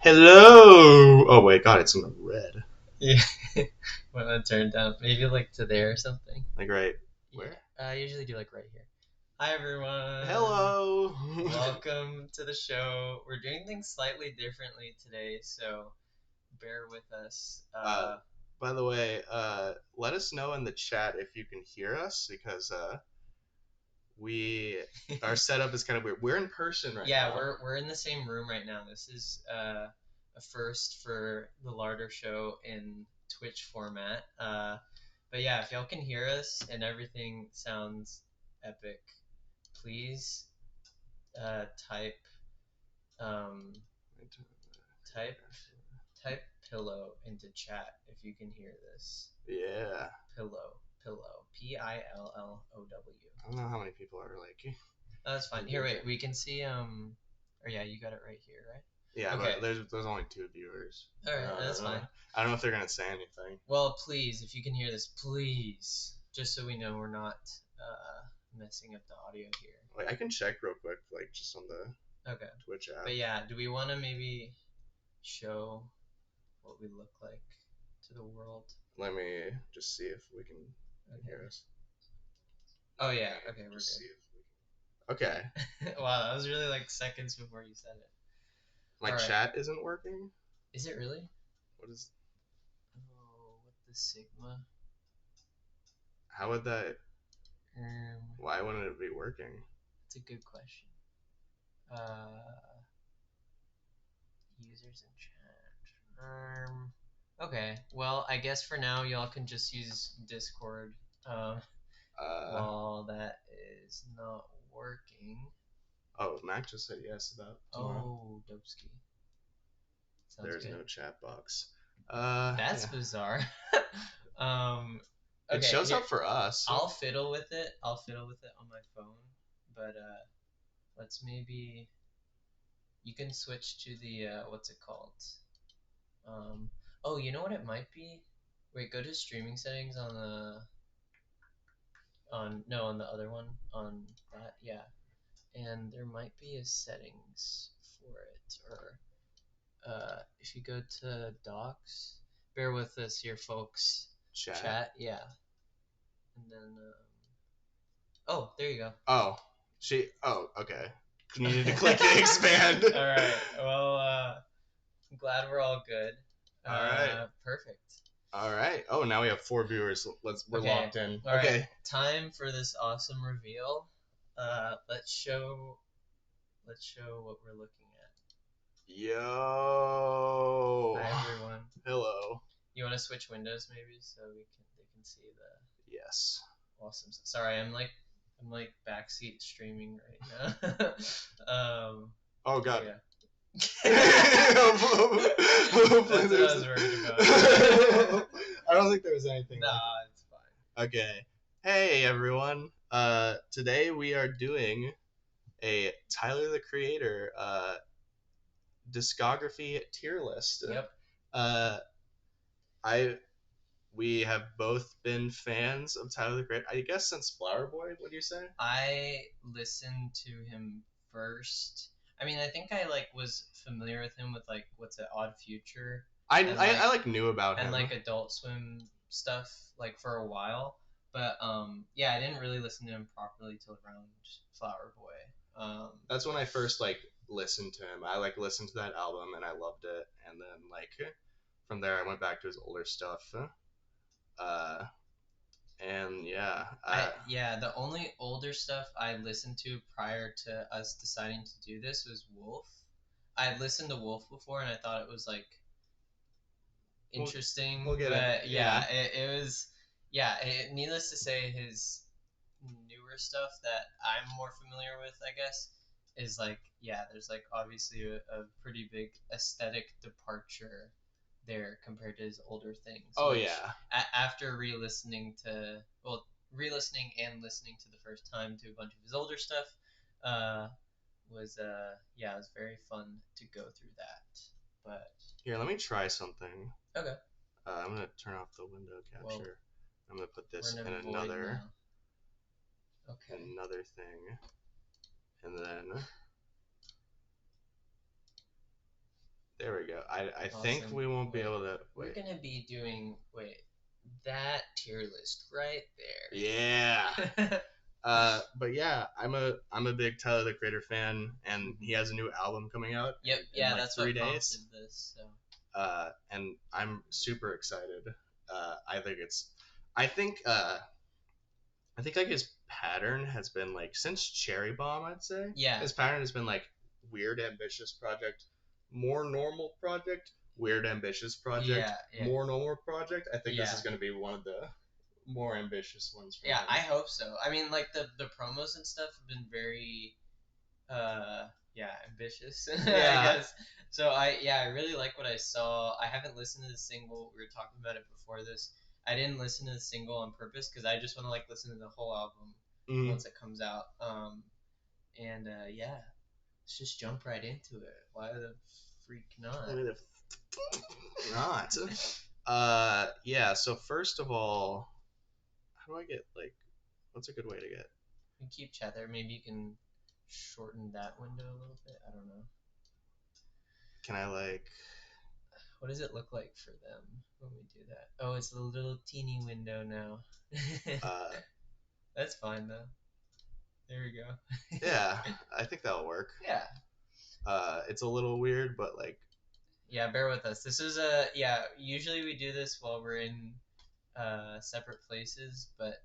Hello. Oh wait, God, it's in the red. Yeah. Want to turn down? Maybe like to there or something. Like right Yeah. where? I usually do like right here. Hi everyone. Hello. Welcome to the show. We're doing things slightly differently today, so bear with us. uh, by the way, let us know in the chat if you can hear us because we our setup is kind of weird. We're in person right Yeah, now. we're in the same room right now. This is a first for the Larter show in Twitch format. But yeah, if y'all can hear us and everything sounds epic, please type um, type type pillow into chat if you can hear this. Yeah. Pillow. Pillow. I don't know how many people are like. Oh, that's fine. Here, wait. We can see. Or yeah, you got it right here, right? Yeah, Okay. but there's only 2 viewers. All right, that's fine. I don't know if they're gonna say anything. Well, please, if you can hear this, please, just so we know we're not messing up the audio here. Wait, I can check real quick, like just on the Okay. Twitch app. But yeah, do we want to maybe show what we look like to the world? Let me just see if we can hear us. Oh yeah. Okay, we're good. Okay. Wow, that was really like seconds before you said it. My All right. chat isn't working. Is it really? What is? Oh, what the Sigma? How would that? Why wouldn't it be working? That's a good question. Users in chat. Okay. Well, I guess for now y'all can just use Discord. While that is not working. Oh, Mac just said yes about tomorrow. Oh, Dopeski. There's no chat box. That's bizarre. Okay, it shows up for us. I'll fiddle with it. on my phone. But let's maybe you can switch to the what's it called? Oh, you know what it might be? Wait, go to streaming settings on the on the other one on that, yeah. And there might be a settings for it, or if you go to docs, bear with us here, folks. Chat, yeah. And then oh, there you go. Oh, okay. You need to click expand. All right. Well, I'm glad we're all good. All right. Perfect. All right. Oh, now we have 4 viewers. We're locked in. All okay. Right. Time for this awesome reveal. Let's show what we're looking at. Yo. Hi everyone. Hello. You want to switch windows maybe so they can see the. Yes. Awesome. Sorry, I'm like backseat streaming right now. Oh God. Yeah. Hopefully That's what I was worried about. I don't think there was anything. Nah, it's fine. Okay. Hey everyone. Today we are doing a Tyler the Creator discography tier list. Yep. We have both been fans of Tyler the Creator. I guess since Flower Boy. What do you say? I listened to him first. I mean, I think I was familiar with him with what's it, Odd Future. I knew about him and Adult Swim stuff for a while, but yeah, I didn't really listen to him properly till around Flower Boy. That's when I first listened to him. I listened to that album and I loved it, and then from there I went back to his older stuff. And yeah, the only older stuff I listened to prior to us deciding to do this was Wolf. I had listened to Wolf before and I thought it was interesting. We'll get but it. Yeah, it was. Yeah, needless to say, his newer stuff that I'm more familiar with, I guess, is there's obviously a pretty big aesthetic departure there compared to his older things. Oh yeah. After re-listening and listening to the first time to a bunch of his older stuff, was it was very fun to go through that. But here, let me try something. Okay. I'm gonna turn off the window capture. I'm gonna put this in another thing, and then There we go. I think Awesome. we won't be Wait, able to we're wait. gonna be doing that tier list right Yeah. there. But yeah, I'm a big Tyler the Creator fan, and he Mhm. has a new album coming out Yep, in yeah, like that's three what prompted days. this. So And I'm super excited. I think it's, I think, I think like his pattern has been like since Cherry Bomb, I'd say yeah, his pattern has been like weird, ambitious project, more normal project, weird, ambitious project, yeah, yeah, more normal project. I think this yeah, is going to be one of the more ambitious ones from yeah. I him. hope so. I mean, like the promos and stuff have been very yeah, ambitious, I Yeah, guess. So I really like what I saw. I haven't listened to the single. We were talking about it before this. I didn't listen to the single on purpose because I just want to like listen to the whole album mm, once it comes out. And yeah, let's just jump right into it. Why the freak I not? mean, if not. Yeah. So first of all, how do I get like? What's a good way to get? We keep chat there. Maybe you can shorten that window a little bit. I don't know. Can I like? What does it look like for them when we do that? Oh, it's a little teeny window now. Uh, That's fine though. There we go. yeah, I think that'll work. Yeah. It's a little weird, but like, Yeah, bear with us. This is a yeah, usually we do this while we're in separate places, but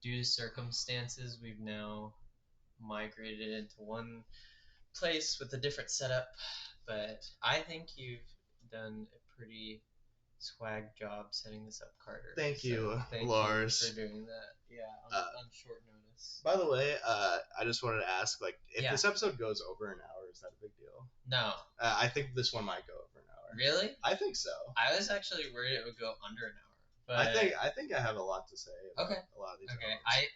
due to circumstances, we've now migrated into one place with a different setup. But I think you've done a pretty swag job setting this up, Carter. thank So you, thank you for Lars. doing that. Yeah, Uh, on short notice. by the way, I just wanted to ask, like, if Yeah. this episode goes over an hour, is that a big deal? No. I think this one might go over an hour. Really? I think so. I was actually worried it would go under an hour. I think I have a lot to say about Okay. a lot of these Okay. albums.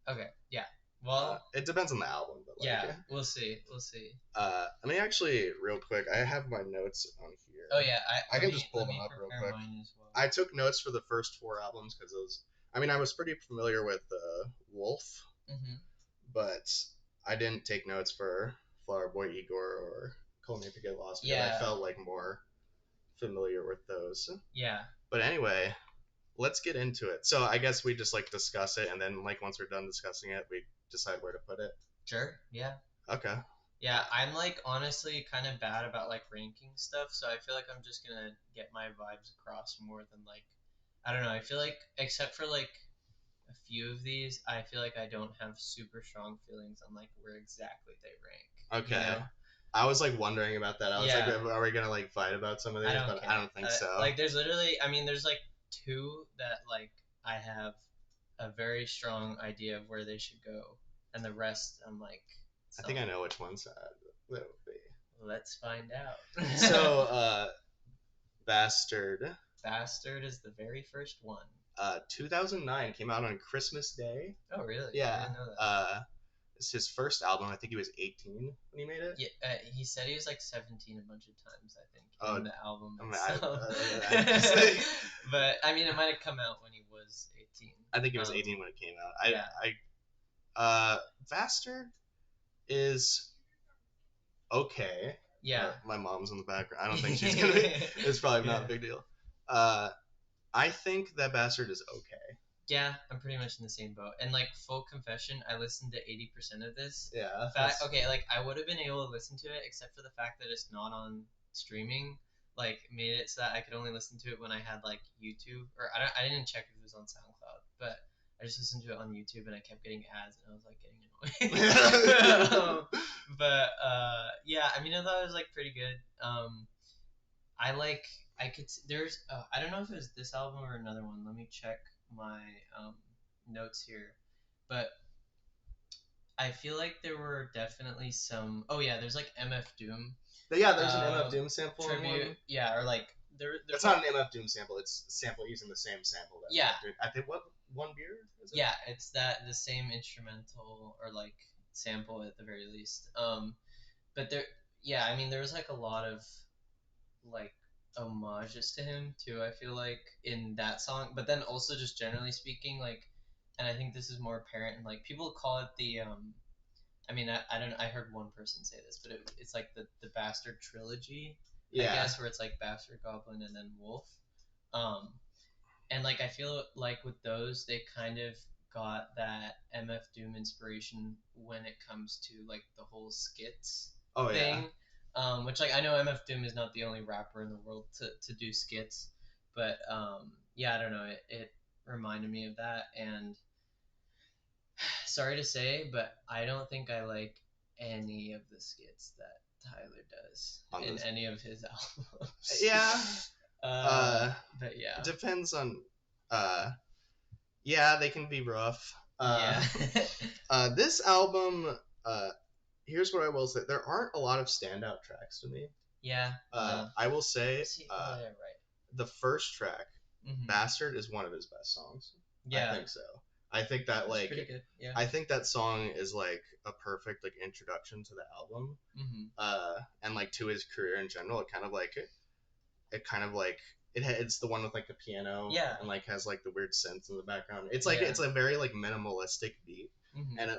Okay. Yeah. Well, It depends on the album, but like, yeah. We'll see. We'll see. I mean, actually, real quick, I have my notes on here. Oh yeah. I can just pull Let them me up real prepare quick. mine as well. I took notes for the first four albums because those. I mean, I was pretty familiar with Wolf, Mhm. but I didn't take notes for Flower Boy Igor or Call Me If You Get Lost because I Yeah. felt like more familiar with those. Yeah. But anyway, let's get into it. So I guess we just like discuss it, and then like once we're done discussing it, we decide where to put it. Sure. Yeah. Okay. Yeah. I'm like honestly kind of bad about like ranking stuff, so I feel like I'm just gonna get my vibes across more than like I don't know. I feel like except for like a few of these, I feel like I don't have super strong feelings on like where exactly they rank. You Okay. know? I was like wondering about that. I was like, Yeah. are we gonna like fight about some of I these? don't But care. I don't think so. Like, there's literally, I mean, there's like two that like I have a very strong idea of where they should go, and the rest I'm like, I think I know which ones that would be. let's find out. So, Bastard. Bastard is the very first one. 2009 came out on Christmas Day. Oh, really? I Yeah. didn't know that. It's his first album. I think he was 18 when he made it. Yeah, he said he was like 17 a bunch of times, I think, Oh, in the album I mean, itself. But I mean, it might have come out when he was 18. I think he was 18 when it came out. Yeah. Bastard is okay. Yeah. My mom's in the background. I don't think she's gonna be. It's probably not a big deal. I think that Bastard is okay. Yeah, I'm pretty much in the same boat. And like full confession, I listened to 80% of this. Yeah. Okay, like I would have been able to listen to it except for the fact that it's not on streaming. Like made it so that I could only listen to it when I had like YouTube or I didn't check if it was on SoundCloud, but I just listened to it on YouTube and I kept getting ads and I was like getting annoyed. But yeah, I mean I thought it was like pretty good. I like I could there's I don't know if it was this album or another one. Let me check my notes here, but I feel like there were definitely some. Oh yeah, there's like MF Doom. But yeah, there's an MF Doom sample in tribute. one. Yeah, or like It's not an MF Doom sample. It's a sample using the same sample. That Yeah. I think what one beer is it? Yeah, it's the same instrumental or like sample at the very least. But there, yeah, I mean there was like a lot of like homages to him too. I feel like in that song, but then also just generally speaking, like, and I think this is more apparent. And like people call it the I mean I don't I heard one person say this, but it's like the Bastard trilogy. I Yeah. guess, where it's like Bastard Goblin and then Wolf. Um, and like I feel like with those, they kind of got that MF Doom inspiration when it comes to like the whole skits Oh yeah. thing. Which like I know MF Doom is not the only rapper in the world to do skits, but yeah, I don't know. It reminded me of that, and sorry to say, but I don't think I like any of the skits that Tyler does On in this. any of his albums. Yeah. Uh, But yeah, depends on. Uh, yeah, they can be rough. yeah, This album. Uh, here's what I will say: there aren't a lot of standout tracks to me. yeah. No. I will say, See, yeah, right. the first track, Mm-hmm. "Bastard," is one of his best songs. I Yeah, think so. I think that it's like pretty good. Yeah. I think that song is like a perfect like introduction to the album, Mm-hmm. and like to his career in general. It kind of like it's the one with like the piano Yeah. and like has like the weird synths in the background. It's like Yeah. it's a very like minimalistic beat, Mm-hmm. and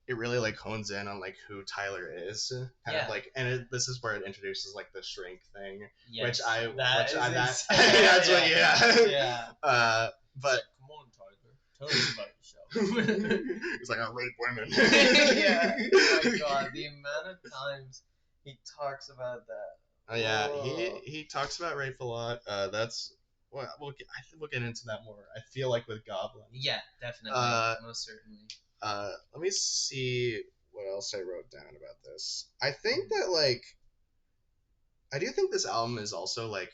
it really like hones in on like who Tyler is, kind Yeah. of like, and this is where it introduces like the shrink thing, Yes. that That's that's yeah. what Yeah. but Like, come on, Tyler, tell us about yourself. he's like, I rape women. Yeah. Oh my god, the amount of times he talks about that. Oh yeah, Oh. he talks about rape a lot. That's well, I think we'll get into that more. I feel like with Goblin. Yeah, definitely, most certainly. Let me see what else I wrote down about this. I think that like I do think this album is also like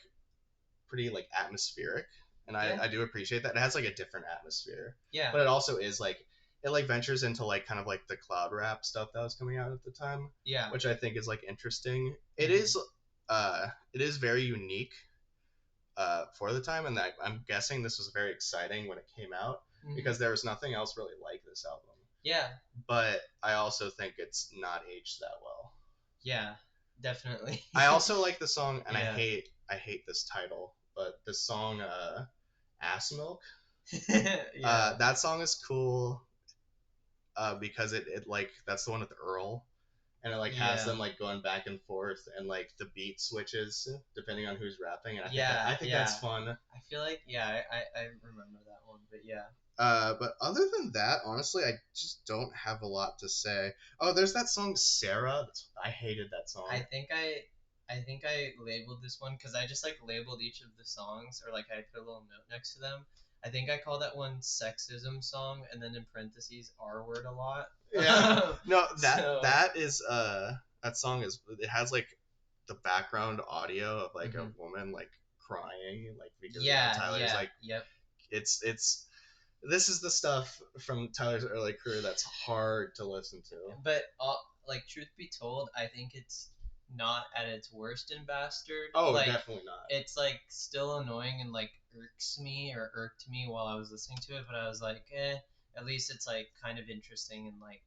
pretty like atmospheric, and Yeah. I do appreciate that. It has like a different atmosphere, Yeah. but it also is like it like ventures into like kind of like the cloud rap stuff that was coming out at the time, Yeah. which I think is like interesting. It is very unique for the time, and that I'm guessing this was very exciting when it came out Mhm. because there was nothing else really like this album. Yeah. But I also think it's not aged that well. Yeah. Definitely. I also like the song, and Yeah. I hate this title, but the song "Ass Milk." Yeah. That song is cool because it like that's the one with Earl, and it like has Yeah. them like going back and forth, and like the beat switches depending on who's rapping, and Yeah. I think that's fun. I feel like I remember that one, but yeah. But other than that, honestly, I just don't have a lot to say. Oh, there's that song Sarah. I hated that song. I think I labeled this one because I just like labeled each of the songs, or like I put a little note next to them. I think I call that one sexism song, and then in parentheses R word a lot. Yeah. No, So- that is that song is it has like the background audio of like a Mhm. woman like crying like because Yeah, Tyler's yeah, like yep. it's this is the stuff from Tyler's early career that's hard to listen to. But like truth be told, I think it's not at its worst in Bastard. Oh, like, definitely not. It's like still annoying and like irked me while I was listening to it, but I was like, at least it's like kind of interesting and like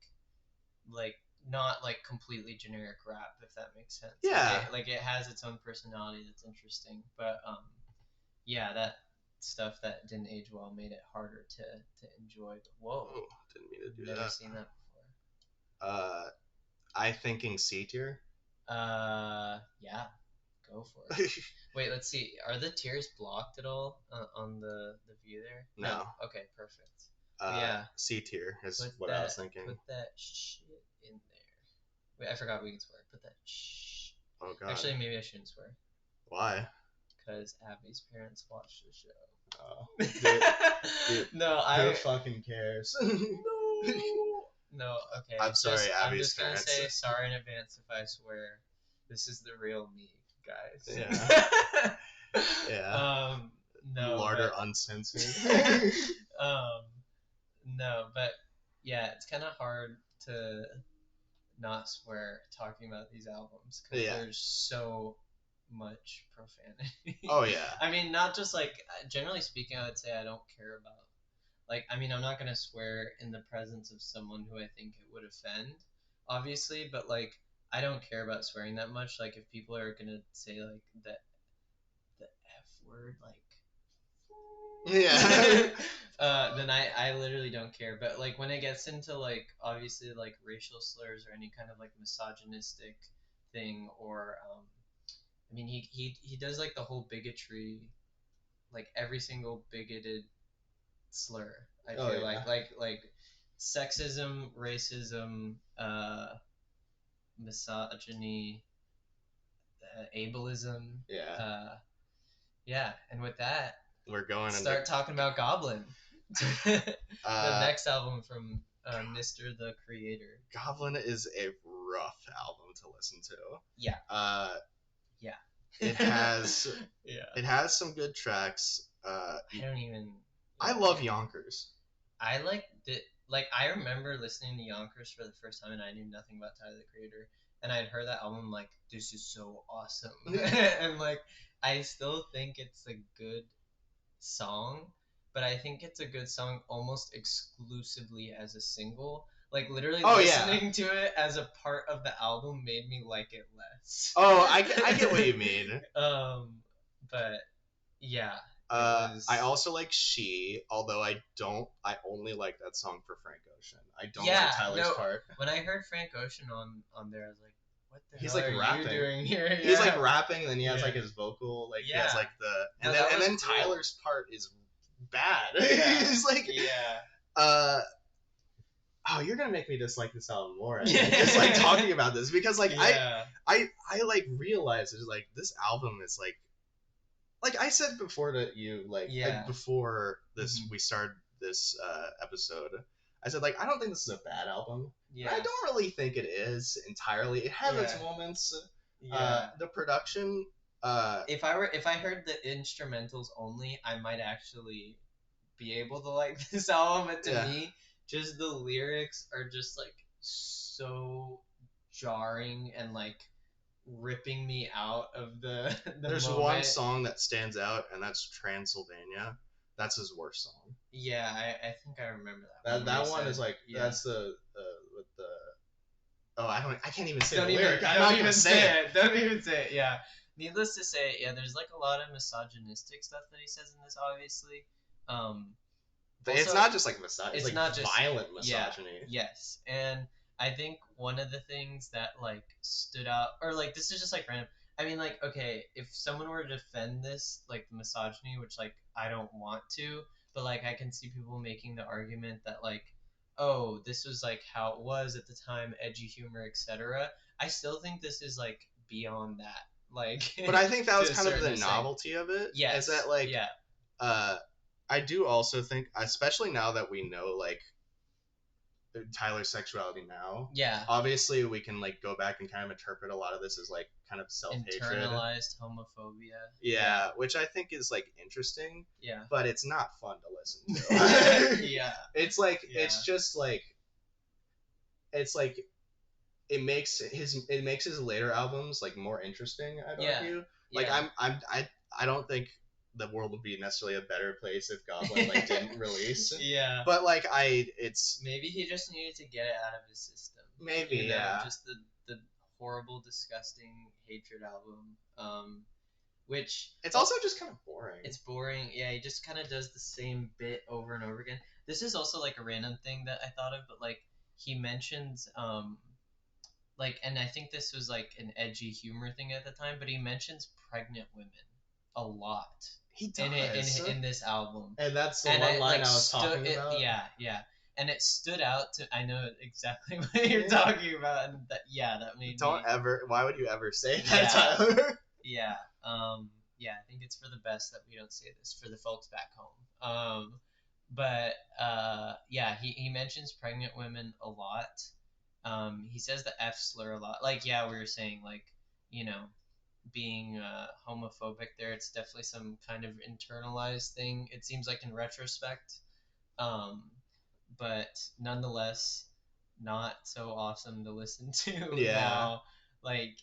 not like completely generic rap, if that makes sense. Yeah. Like it has its own personality that's interesting. But yeah, that stuff that didn't age well made it harder to enjoy. But whoa, Oh, didn't mean to do never that. seen that I thinking C tier. before. Yeah, go for it. Wait, let's see. Are the tiers blocked at all on the view there? No. Okay, perfect. Yeah. C tier is Put what that, I was thinking. Put that shit in there. Wait, I forgot we can swear. Put that Oh god. Actually, maybe I shouldn't swear. Why? Because Abby's parents watch the show. Oh. Dude, No, who fucking cares? No, okay. I'm sorry, I'm Abby's just gonna parents. say sorry in advance if I swear. This is the real me, guys. Yeah. Yeah. No. Larter uncensored. No, but yeah, it's kind of hard to not swear talking about these albums because Yeah. there's so much profanity. Oh yeah. I mean, not just like generally speaking, I would say I don't care about. Like, I mean, I'm not gonna swear in the presence of someone who I think it would offend, obviously, but like, I don't care about swearing that much. Like, if people are gonna say like the F word, like, Yeah. then I literally don't care. But like when it gets into like obviously like racial slurs or any kind of like misogynistic thing, or I mean, he does like the whole bigotry, like every single bigoted slur. I Oh feel yeah, like sexism, racism, misogyny, ableism. yeah. Uh, yeah, and with that, We're going into start talking about Goblin, the uh, next album from Mr. the Creator. Goblin is a rough album to listen to. Yeah, Uh, yeah, it has yeah. it has some good tracks. I don't even. I Yeah, love Yonkers. I like the like I remember listening to Yonkers for the first time and I knew nothing about Tyler the Creator and I'd heard that album like this is so awesome and like I still think it's a good song, but I think it's a good song almost exclusively as a single. Like literally Oh yeah. listening to it as a part of the album made me like it less. Oh, I get what you mean. But yeah, it I was also like She, although I don't. I only like that song for Frank Ocean. I don't like yeah, Tyler's no. part. When I heard Frank Ocean on there, I was like, "What the He's hell like are you rapping. doing here?" He's like Yeah, rapping, and then he has yeah, like his vocal, like he has yeah. like the, No, that and was then cool. Tyler's part is bad. Yeah, He's like, yeah, uh, oh, you're gonna make me dislike this album more. I think just like talking about this because like yeah, I like realize it's like this album is like I said before to you, like yeah. before this Hmm. we started this episode, I said like I don't think this is a bad album. And I Yeah, don't really think it is entirely. It has its yeah, moments. yeah. The production, uh, If I heard the instrumentals only, I might actually be able to like this album. But to yeah. me, just the lyrics are just like so jarring and like ripping me out of the the There's one moment. song that stands out, and that's Transylvania. That's his worst song. Yeah, I think I remember that one That where he that one said, is like yeah. that's the with the oh I can't even say Don't the even lyric. I'm don't not gonna even say say it. it. Don't even say it. Yeah. Needless to say, yeah, there's like a lot of misogynistic stuff that he says in this, obviously. Um, But it's also, not just like misogyny. It's it's like not just violent yeah, misogyny. yes, and I think one of the things that like stood out, or like this is just like random. I mean, like okay, if someone were to defend this, like the misogyny, which like I don't want to, but like I can see people making the argument that like, oh, this was like how it was at the time, edgy humor, etc. I still think this is like beyond that, like But I think that to was a kind of certain the extent. novelty of it. Is Yes, that like yeah, uh I do also think, especially now that we know like Tyler's sexuality now, yeah, obviously we can like go back and kind of interpret a lot of this as like kind of self hatred. internalized homophobia. Yeah, Yeah, which I think is like interesting, yeah. but it's not fun to listen to. Yeah, It's like yeah, it's like it makes his later albums like more interesting. I'd yeah, argue. Like yeah. I don't think the world would be necessarily a better place if Goblin like didn't release. Yeah. But like it's Maybe he just needed to get it out of his system. maybe You know, yeah. just the horrible, disgusting hatred album. Which It's also just kind of boring. it's boring. Yeah, he just kind of does the same bit over and over again. This is also like a random thing that I thought of, but like he mentions like, and I think this was like an edgy humor thing at the time, but he mentions pregnant women a lot He in it does, in this album, and that's the and one it line like I was talking it, about. yeah, yeah, and it stood out to I know exactly what you're Yeah. talking about, and that yeah, that made Don't me ever. Why would you ever say that, yeah, Tyler? yeah, yeah. I think it's for the best that we don't say this for the folks back home. But yeah, he mentions pregnant women a lot. He says the F slur a lot. Like yeah, we were saying like you know being homophobic there. It's definitely some kind of internalized thing. It seems like in retrospect, um, but nonetheless, not so awesome to listen to Yeah. now. Like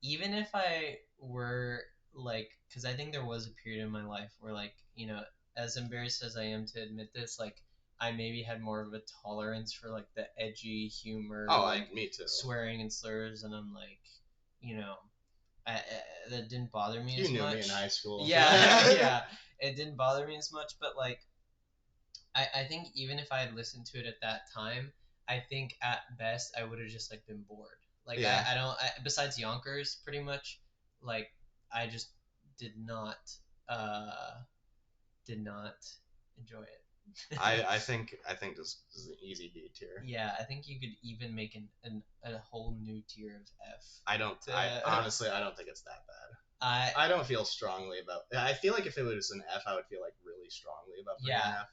even if I were like, because I think there was a period in my life where like as embarrassed as I am to admit this, like I maybe had more of a tolerance for like the edgy humor, Oh, like me too. swearing and slurs, and I'm like, you know, that didn't bother me You as knew me in much. high school. Yeah, yeah, it didn't bother me as much. But like, I think even if I had listened to it at that time, I think at best I would have just like been bored. Like Yeah. I don't. Besides Yonkers, pretty much, like I just did not uh, did not enjoy it. I think this is an easy D tier. Yeah, I think you could even make a whole new tier of F. I honestly I don't think it's that bad. I I don't feel strongly about. I feel like if it was an F, I would feel like really strongly about putting an yeah, F.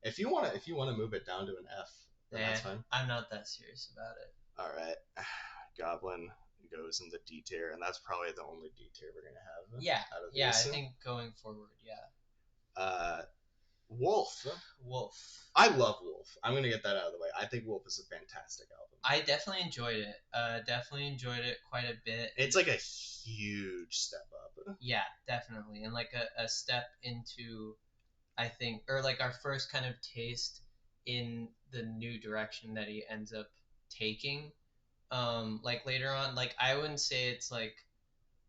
If you want to move it down to an F, then that's fine. I'm not that serious about it. All right, Goblin goes in the D tier, and that's probably the only D tier we're gonna have. Yeah, out of yeah, I these. think going forward, yeah. Wolf. Wolf. I love Wolf. I'm gonna get that out of the way. I think Wolf is a fantastic album. I definitely enjoyed it. Definitely enjoyed it quite a bit. It's like a huge step up. Yeah, definitely, and like a step into, I think, or like our first kind of taste in the new direction that he ends up taking. Like later on, like I wouldn't say it's like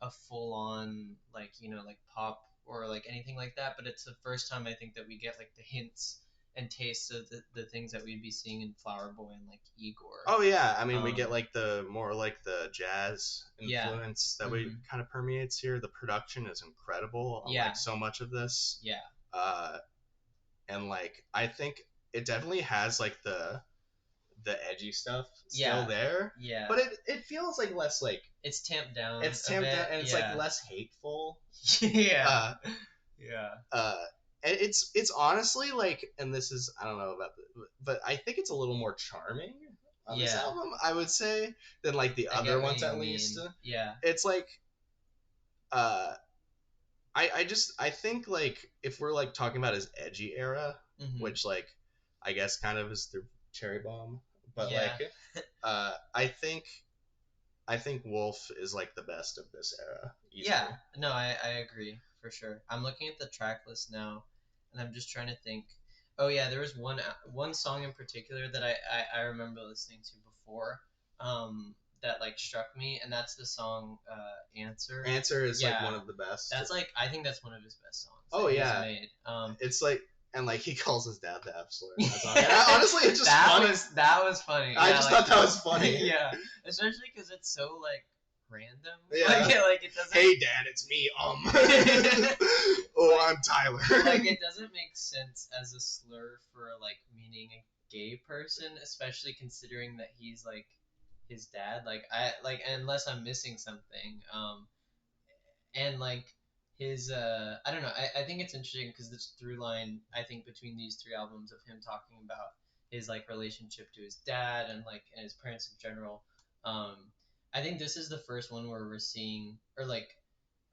a full on like like pop or like anything like that, but it's the first time I think that we get like the hints and tastes of the things that we'd be seeing in Flower Boy and like Igor. Oh yeah, I mean we get like the more like the jazz Yeah. influence that we kind of permeates here. The production is incredible on Yeah. like so much of this. Yeah. And like I think it definitely has like the edgy stuff still there. Yeah. But it feels like less like it's tamped down. It's tamped down and it's like less hateful. Yeah. And it's honestly like, and this is I don't know about but I think it's a little more charming on this album, I would say, than like the other ones at least. Yeah. It's like I think like if we're like talking about his edgy era, which like I guess kind of is through Cherry Bomb, but like I think Wolf is like the best of this era. Easily. Yeah, no, I agree for sure. I'm looking at the track list now, and I'm just trying to think. Oh yeah, there was one song in particular that I remember listening to before, that like struck me, and that's the song Answer. Answer is like one of the best. That's like I think that's one of his best songs. Oh yeah, made. It's like. And like he calls his dad the F slur. Honestly, it's just funny. That was funny. I just thought that was funny. Yeah, especially because it's so like random. Yeah. Like it doesn't. Hey, Dad, it's me. Oh, I'm Tyler. Like it doesn't make sense as a slur for like meaning a gay person, especially considering that he's like his dad. Like unless I'm missing something. And like his I don't know. I think it's interesting because this through line I think between these three albums of him talking about his like relationship to his dad and like and his parents in general. I think this is the first one where we're seeing or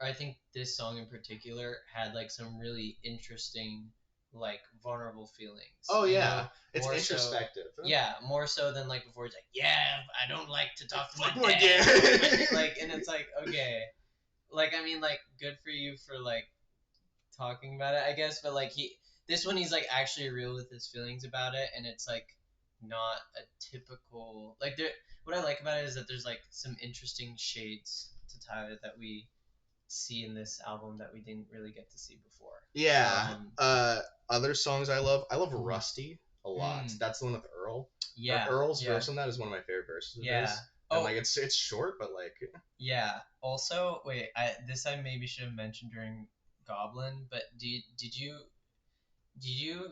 I think this song in particular had like some really interesting like vulnerable feelings. Oh yeah, it's introspective. So, yeah, more so than like before. It's like, yeah, I don't like to talk to my dad. Like, and it's like, okay, like I mean, like good for you for like talking about it, I guess. But like this one he's like actually real with his feelings about it, and it's like not a typical like there. What I like about it is that there's like some interesting shades to Tyler that we see in this album that we didn't really get to see before. Yeah. Other songs I love Rusty a lot. That's the one with Earl. Yeah. Earl's verse on that is one of my favorite verses of his. And like it's short, but like yeah. Also, wait, this I maybe should have mentioned during Goblin, but did you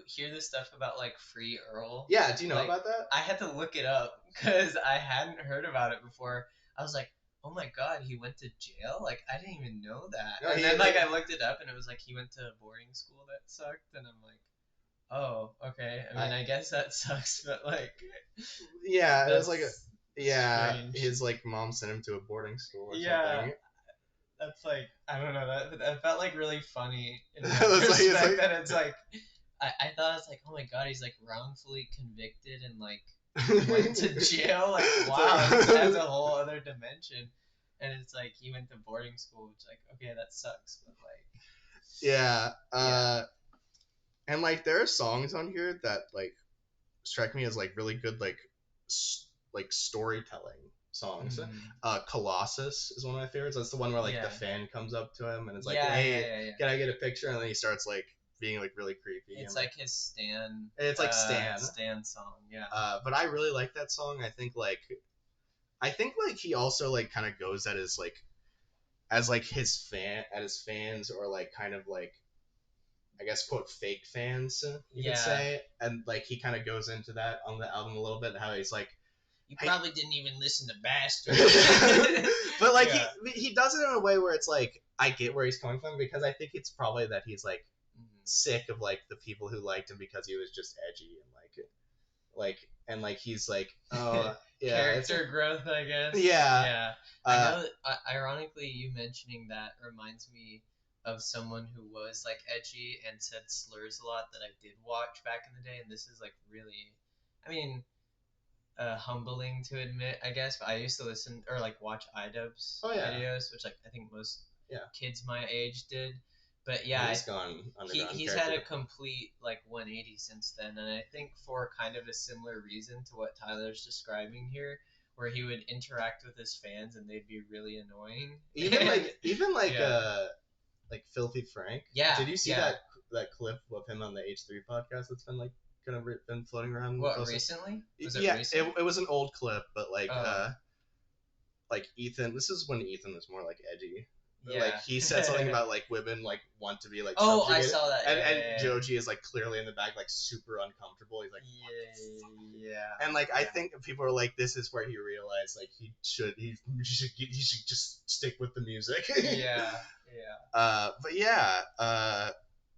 hear this stuff about like Free Earl? Yeah, do you know about that? I had to look it up because I hadn't heard about it before. I was like, oh my god, he went to jail? Like, I didn't even know that. No, and then like I looked it up and it was like he went to a boarding school that sucked, and I'm like, oh, okay. I mean, I guess that sucks, but like, yeah, it was like strange. His like mom sent him to a boarding school or something. That's like, I don't know, that felt like really funny in that respect that it's like, I thought it's like, oh my god, he's like wrongfully convicted and like went to jail. Like, wow, that's a whole other dimension. And it's like he went to boarding school, which like, okay, that sucks, but like, yeah. And like there are songs on here that like strike me as like really good like storytelling songs. Colossus is one of my favorites. That's the one where like the fan comes up to him and it's like, hey, can I get a picture? And then he starts like being like really creepy. It's like his Stan. It's like Stan song, yeah. But I really like that song. I think like he also like kind of goes at as like his fans, or like kind of like, I guess, quote, fake fans, you could Yeah. say. And like he kind of goes into that on the album a little bit, how he's like, You hey. probably didn't even listen to Bastard. But like Yeah. he does it in a way where it's like, I get where he's coming from, because I think it's probably that he's like sick of like the people who liked him because he was just edgy, and and like he's like, oh yeah, Character growth, I guess. yeah. Yeah. I know. Ironically, you mentioning that reminds me of someone who was like edgy and said slurs a lot that I did watch back in the day, and this is like really, I mean, humbling to admit, I guess. But I used to listen or like watch iDubbbz Oh yeah. videos, which like I think most Yeah. kids my age did. But Well, yeah, he's undergone he's had a complete like 180 since then, and I think for kind of a similar reason to what Tyler's describing here, where he would interact with his fans and they'd be really annoying. even like Yeah. like Filthy Frank. Yeah, Did you see yeah. that clip of him on the H3 podcast that's been like kind of been floating around? What, recently? Was it Yeah, recent? it was an old clip, but Oh, like Ethan. This is when Ethan was more like edgy. Like yeah. he said something about like women like want to be like Oh, I subjugated, saw that. and Yeah, and yeah, Joji is like clearly in the back like super uncomfortable. He's like, what the fuck? yeah. Yeah. And like I Yeah. think people are like, this is where he realized like he should just stick with the music. Yeah, yeah. But yeah,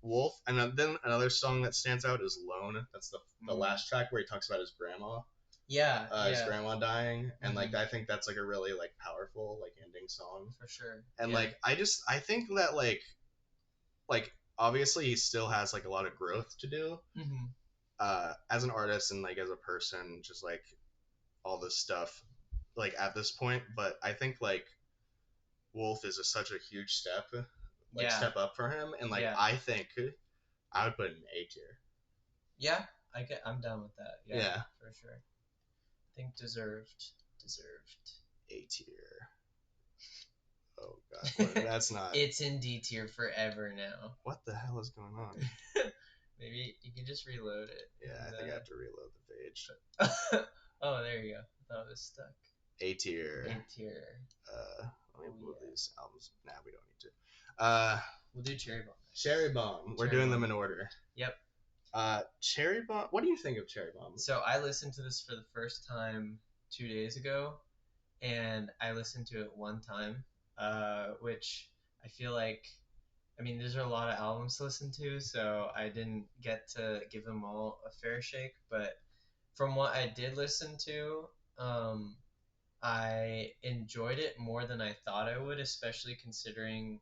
Wolf, and then another song that stands out is Lone. That's the last track where he talks about his grandma. Yeah, His yeah, grandma dying, and like Mhm. I think that's like a really like powerful like ending song. for sure. And Yeah. like I think that like obviously he still has like a lot of growth to do, hmm as an artist and like as a person, just like all this stuff like at this point. But I think like Wolf is such a huge Yeah, step up for him, and like yeah, I think I would put it in A tier. yeah. I'm down with that. Yeah, Yeah, for sure. I think deserved, deserved. A tier. Oh god, that's not. It's in D tier forever now. What the hell is going on? Maybe you can just reload it. Yeah, and, I think I have to reload the page. Oh, there you go. I thought it was stuck. A tier. A tier. Let me move yeah. these albums. Nah, we don't need to. We'll do Cherry Bomb. Cherry Bomb. We're Cherry doing Bomb. them in order. Yep. Cherry Bomb. What do you think of Cherry Bomb? So I listened to this for the first time 2 days ago, and I listened to it one time, which I feel like, I mean, there's a lot of albums to listen to, so I didn't get to give them all a fair shake. But from what I did listen to, I enjoyed it more than I thought I would, especially considering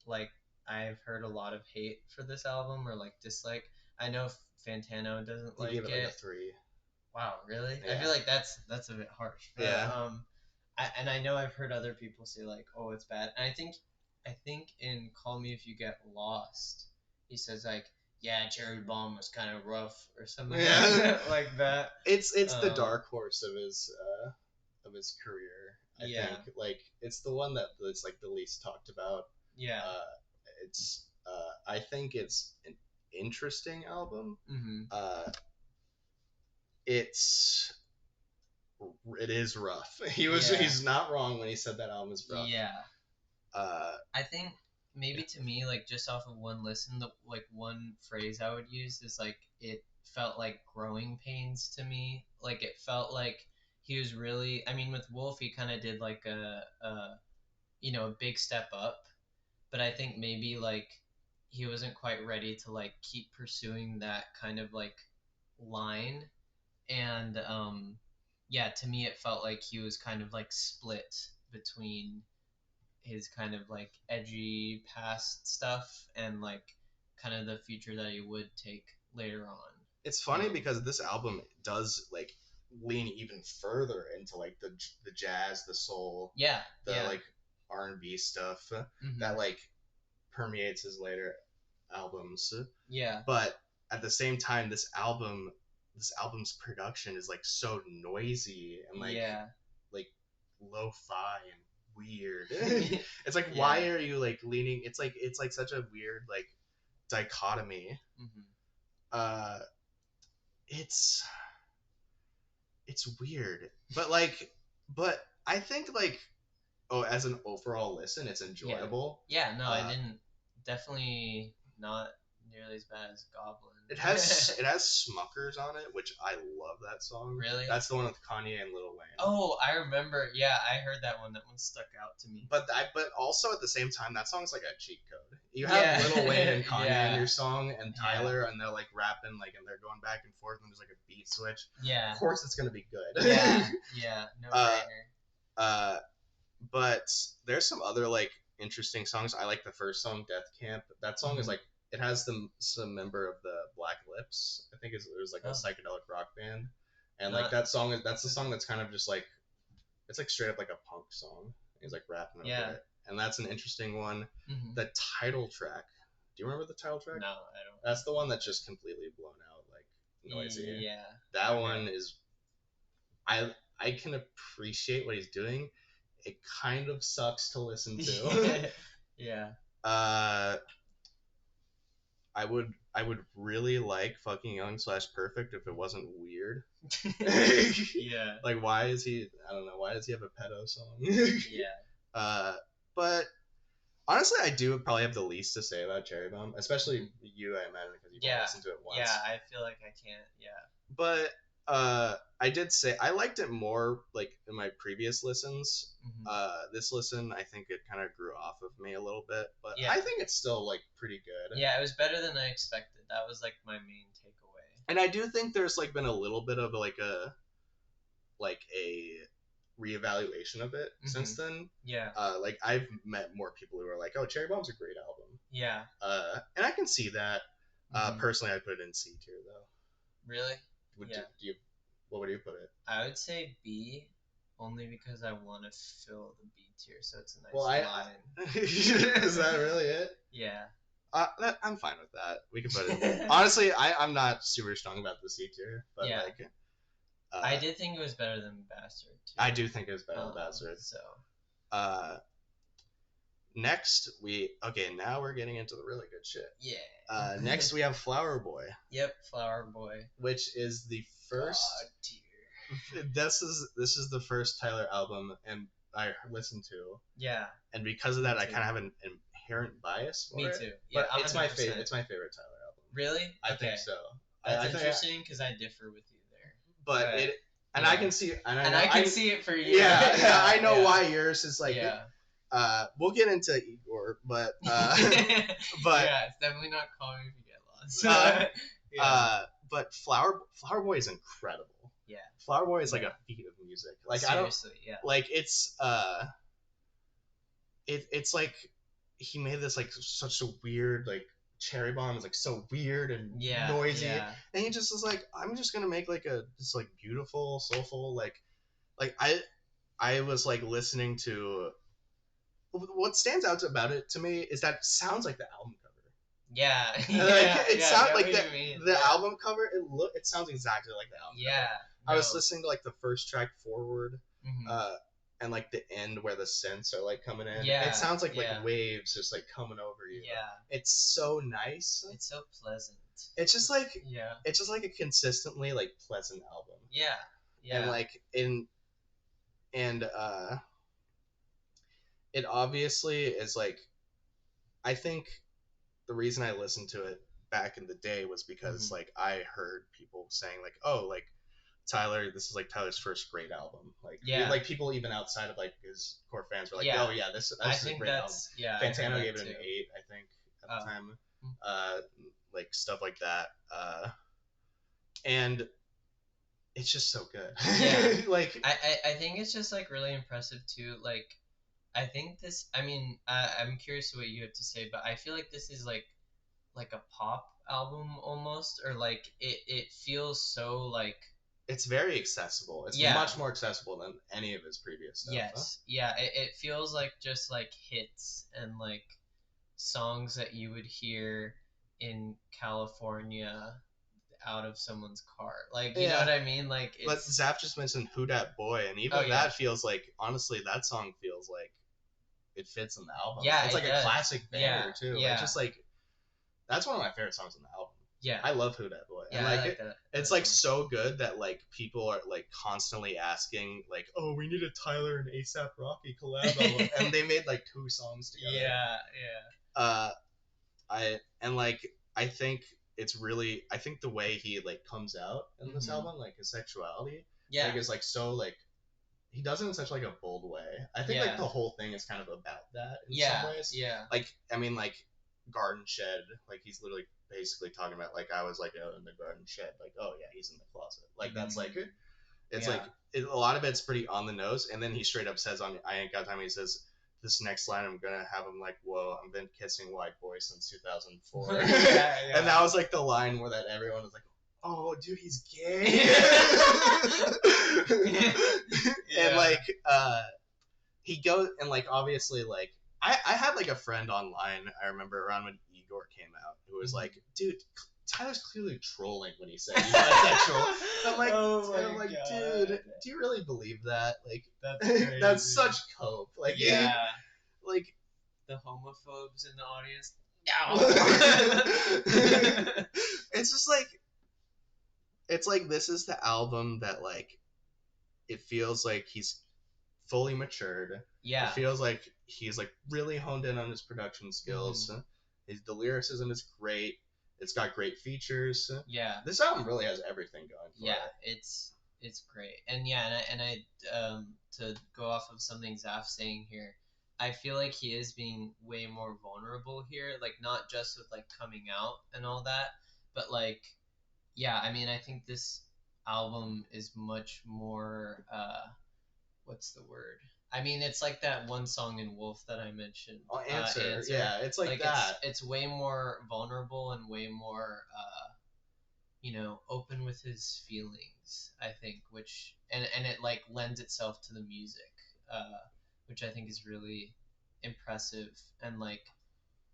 like I've heard a lot of hate for this album or like dislike. I know Fantano doesn't You like gave it like a it. 3. Wow, really? I Yeah. feel like that's a bit harsh. But, Yeah. and I know I've heard other people say like, "Oh, it's bad." And I think in "Call Me If You Get Lost," he says like, "Yeah, Cherry Bomb was kind of rough" or something Yeah. like that. It's the dark horse of his career. I Yeah. think like it's the one that's like the least talked about. Yeah. It's I think it's an interesting album. Mm-hmm. It's it is rough. Yeah. He's not wrong when he said that album is rough. Yeah. Uh, I think maybe to me, like just off of one listen, the like one phrase I would use is like it felt like growing pains to me. Like it felt like he was really. I mean, with Wolf, he kind of did like a big step up, but I think maybe like he wasn't quite ready to like keep pursuing that kind of like line, and yeah, to me it felt like he was kind of like split between his kind of like edgy past stuff and like kind of the future that he would take later on. it's funny because this album does like lean even further into like the jazz, the soul, Yeah, the yeah. like R&B stuff Mhm. that like permeates his later albums. Yeah, But at the same time, this album's production is like so noisy and yeah, like lo-fi and weird. yeah. It's like, why are you like leaning? It's like such a weird like dichotomy. Mhm. Uh, it's weird, but I think like as an overall listen, it's enjoyable. Yeah, no, I didn't. Definitely not nearly as bad as Goblin. It has Smuckers on it, which I love that song. Really? That's the one with Kanye and Lil Wayne. Oh, I remember. Yeah, I heard that one. That one stuck out to me. But also at the same time, that song's like a cheat code. You have Lil Wayne and Kanye in your song, and Tyler, and they're like rapping, like, and they're going back and forth, and there's like a beat switch. Yeah. Of course, it's gonna be good. Yeah, no brainer. But there's some other like interesting songs. I like the first song, Death Camp. That song is like, it has some member of the Black Lips. I think it was like a psychedelic rock band, and like that's the song that's kind of just like, it's like straight up like a punk song. He's like rapping over it, and that's an interesting one. The title track. Do you remember the title track? No, I don't. That's the one that's just completely blown out, like noisy. Yeah. That one is. I can appreciate what he's doing. It kind of sucks to listen to. Yeah. I would really like Fucking Young / Perfect if it wasn't weird. Yeah. Like, why is he? I don't know. Why does he have a pedo song? Yeah. But honestly, I do probably have the least to say about Cherry Bomb, especially you, I imagine, because you've listened to it once. Yeah, I feel like I can't. Yeah. But I did say I liked it more like in my previous listens. This listen, I think it kind of grew off of me a little bit, but I think it's still like pretty good. Yeah, it was better than I expected. That was like my main takeaway. And I do think there's like been a little bit of like a reevaluation of it since then. Yeah. Like I've met more people who are like, "Oh, Cherry Bomb's a great album." Yeah. And I can see that. Personally, I'd put it in C tier though. Really? What would you put it? I would say B, only because I want to fill the B tier, so it's a nice line. Is that really it? Yeah. I'm fine with that. We can put it. Honestly, I'm not super strong about the C tier, but like. I did think it was better than Bastard too. I do think it was better than Bastard. So. Next now we're getting into the really good shit. Yeah. Next we have Flower Boy. Yep, Flower Boy. Which is the first. God tier. This is the first Tyler album, and I listened to. Yeah. And because of that, I kind of have an inherent bias for it. Me too. Yeah, but it's my favorite. It's my favorite Tyler album. Really? I think so. That's interesting because I differ with you there. But it. And I can see, I can see it for you. Yeah, I know why yours is like. Yeah. We'll get into Igor, but. Yeah, it's definitely not Call Me If You Get Lost. But Flower Boy is incredible. Yeah. Flower Boy is like a feat of music. Like seriously, like it's like he made this like such a weird like Cherry Bomb is like so weird and noisy, and he just was like, I'm just gonna make like this like beautiful, soulful like I was like listening to. What stands out about it to me is that it sounds like the album cover. Yeah, it sounds like the album cover. It sounds exactly like the album. Yeah, I was listening to like the first track, Forward, and like the end where the synths are like coming in. Yeah, it sounds like waves just like coming over you. Yeah, it's so nice. It's so pleasant. It's just like it's just like a consistently like pleasant album. Yeah, and like it obviously is like, I think the reason I listened to it back in the day was because like I heard people saying like, oh, like Tyler, this is like Tyler's first great album. Like like people even outside of like his core fans were like, oh yeah, this is a great album. Fantano gave it an 8, I think, at the time. Like stuff like that. And it's just so good. Yeah. Like I think it's just like really impressive too. Like I think this. I mean, I'm curious what you have to say, but I feel like this is like a pop album almost, or like it feels so like. It's very accessible. It's much more accessible than any of his previous stuff. Yes. Yeah. It feels like just like hits and like songs that you would hear in California out of someone's car, like you know what I mean, like it's... But Zap just mentioned Who Dat Boy, and even that feels like, honestly, that song feels like it fits in the album. It's like a classic banger too. It's just like, that's one of my favorite songs on the album. Yeah. I love Who Dat Boy. Yeah, And I like like that. it's that like song. so good that like people are like constantly asking like, oh, we need a Tyler and ASAP Rocky collab album, and they made like 2 songs together. Yeah, Uh, and like I think it's really I think the way he like comes out in this album, like his sexuality, yeah. like is like so like he does it in such like a bold way. I think like the whole thing is kind of about that in some ways. Yeah. Like I mean like Garden Shed, like he's literally basically talking about like I was like in the garden shed, like oh yeah he's in the closet, like that's like it's like a lot of it's pretty on the nose, and then he straight up says on I Ain't Got Time, he says this next line I'm gonna have him like whoa I've been kissing white boys since 2004. And that was like the line where that everyone was like oh dude he's gay. And like he goes and like obviously like I had like a friend online I remember around when Igor came out who was like dude Tyler's clearly trolling when he said he's bisexual. I'm like, dude, do you really believe that? Like, that's such cope. Like, like the homophobes in the audience. No. It's just like, it's like this is the album that like, it feels like he's fully matured. Yeah. It feels like he's like really honed in on his production skills. The lyricism is great. It's got great features. Yeah. This album really has everything going for it. It's great. And I to go off of something Zaf's saying here, I feel like he is being way more vulnerable here, like not just with like coming out and all that, but like I mean I think this album is much more what's the word? I mean, it's like that one song in Wolf that I mentioned. Answer. Yeah, it's like that. It's way more vulnerable and way more, open with his feelings. I think, which and it like lends itself to the music, which I think is really impressive and like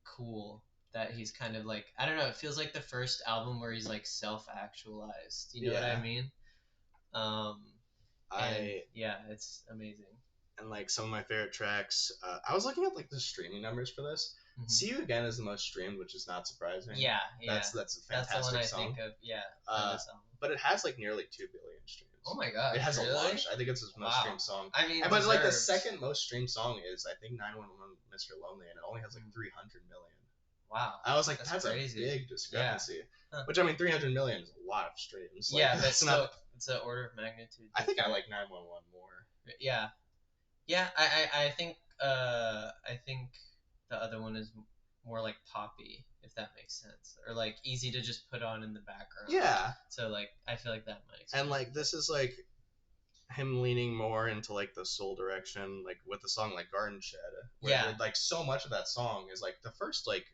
cool. That he's kind of like I don't know. It feels like the first album where he's like self-actualized. You know what I mean? It's amazing. And like some of my favorite tracks, I was looking at like the streaming numbers for this. See You Again is the most streamed, which is not surprising. Yeah. That's a fantastic That's the one I song. think of. Yeah. But it has like nearly 2 billion streams. Oh my god! It has really? a lot. I think it's his most streamed song. I mean, but like the second most streamed song is I think 911 Mr. Lonely, and it only has like 300 million. Wow. I was like, that's crazy. A big discrepancy. Yeah. Which I mean, 300 million is a lot of streams. Like, yeah, but still, it's an order of magnitude. I think I like 911 more. Yeah. Yeah, I think the other one is more like poppy, if that makes sense, or like easy to just put on in the background. Yeah. So like I feel like that might explain. And like this is like him leaning more into like the soul direction, like with the song like Garden Shed. Where like so much of that song is like the first like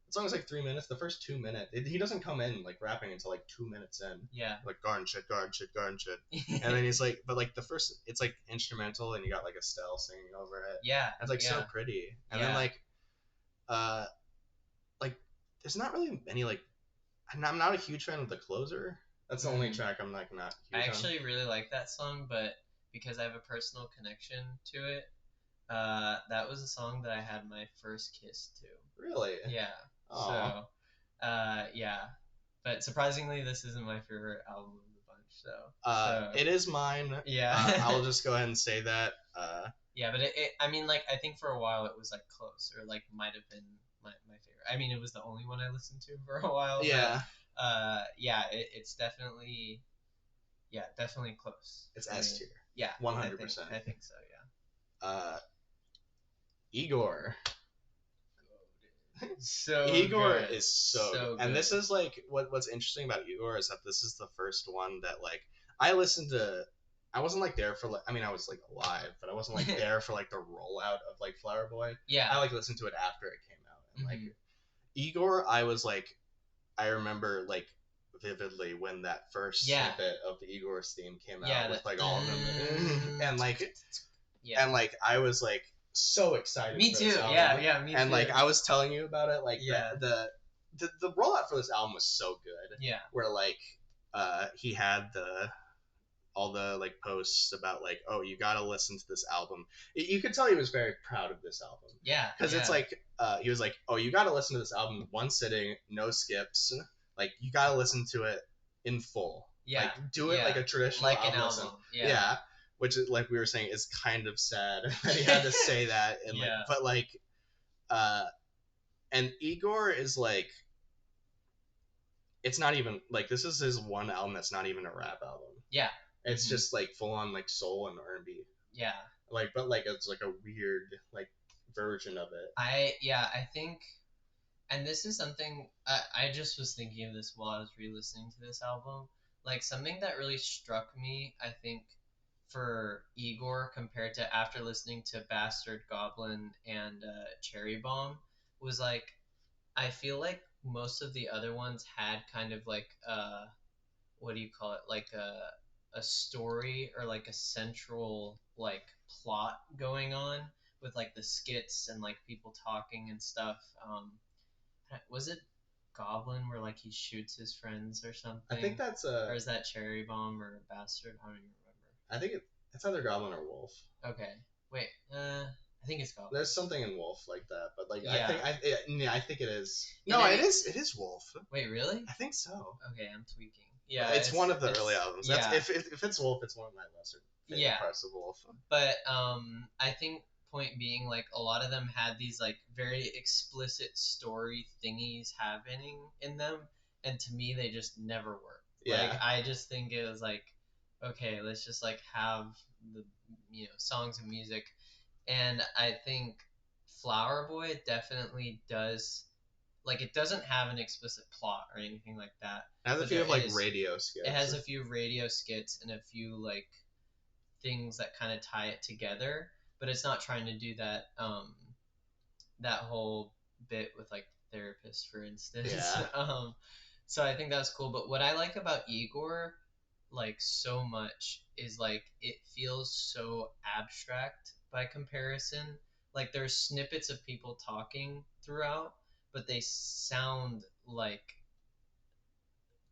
the song is like 3 minutes. The first 2 minutes, he doesn't come in like rapping until like 2 minutes in. Yeah. Like Garden Shed, Garden Shed, Garden Shed, and then he's like, but like the first, it's like instrumental, and you got like Estelle singing over it. Yeah. It's like so pretty, and then like there's not really any like, I'm not a huge fan of The Closer. That's the only track I'm like not huge I actually really like that song, but because I have a personal connection to it, that was a song that I had my first kiss to. Really? Yeah. Aww. So, yeah. But surprisingly, this isn't my favorite album of the bunch, so. It is mine. Yeah. I'll just go ahead and say that. Yeah, but I mean, like, I think for a while it was, like, close, or, like, might have been my favorite. I mean, it was the only one I listened to for a while. Yeah. But, it's definitely, definitely close. It's S tier. Yeah. 100%. I think so, yeah. Igor. So Igor good. is so good. And this is like what's interesting about Igor is that this is the first one that like I wasn't like there for like I mean I was like alive, but I wasn't like there for like the rollout of like Flower Boy. Yeah. I like listened to it after it came out. And like Igor, I remember like vividly when that first snippet of the Igor's theme came out with like all of them and like and like I was like so excited. Me too. Me and too. And like I was telling you about it, like the rollout for this album was so good. Yeah. Where like he had all the like posts about like, oh, you gotta listen to this album. You could tell he was very proud of this album. Yeah. Because it's like he was like, oh, you gotta listen to this album in one sitting, no skips. like you gotta listen to it in full. Yeah. Like do it like a traditional like an listen. album. Yeah. Yeah. Which is like we were saying is kind of sad that he had to say that and like Yeah. but like and Igor is like it's not even like this is his one album that's not even a rap album. Yeah. It's just like full on like soul and R&B. Yeah. Like but like it's like a weird like version of it. I think, and this is something I just was thinking of this while I was re-listening to this album. Like something that really struck me, I think, for Igor compared to after listening to Bastard Goblin and Cherry Bomb was like I feel like most of the other ones had kind of like what do you call it, like a story or like a central like plot going on with like the skits and like people talking and stuff. Was it Goblin where like he shoots his friends or something? I think that's or is that Cherry Bomb or Bastard? I don't even remember. I think it's either Goblin or Wolf. Okay, wait. I think it's Goblin. There's something in Wolf like that, but like Yeah. I think it is. And No, then it is Wolf. Wait, really? I think so. Okay, I'm tweaking. Yeah, it's one of the early albums. That's yeah. if it's Wolf, it's one of my lesser favorite parts of Wolf. But I think point being like a lot of them had these like very explicit story thingies happening in them, and to me they just never worked. Yeah. Like I just think it was like, okay, let's just like have the songs and music, and I think Flower Boy definitely does. Like it doesn't have an explicit plot or anything like that. It has a few like radio skits. It has a few radio skits and a few like things that kind of tie it together, but it's not trying to do that that whole bit with like therapist, for instance. Yeah. So I think that's cool. But what I like about Igor like so much is like it feels so abstract by comparison. Like there's snippets of people talking throughout, but they sound like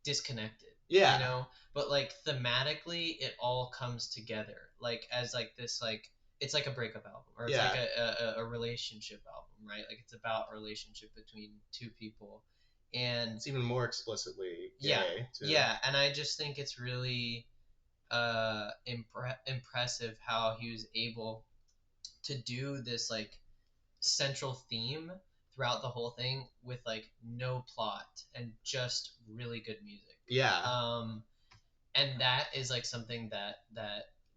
disconnected. Yeah. You know? But like thematically it all comes together. Like as like this like it's like a breakup album or it's like a relationship album, right? Like it's about a relationship between two people. And it's even more explicitly gay. Yeah. Too. Yeah, and I just think it's really impressive how he was able to do this like central theme throughout the whole thing with like no plot and just really good music. Yeah. And that is like something that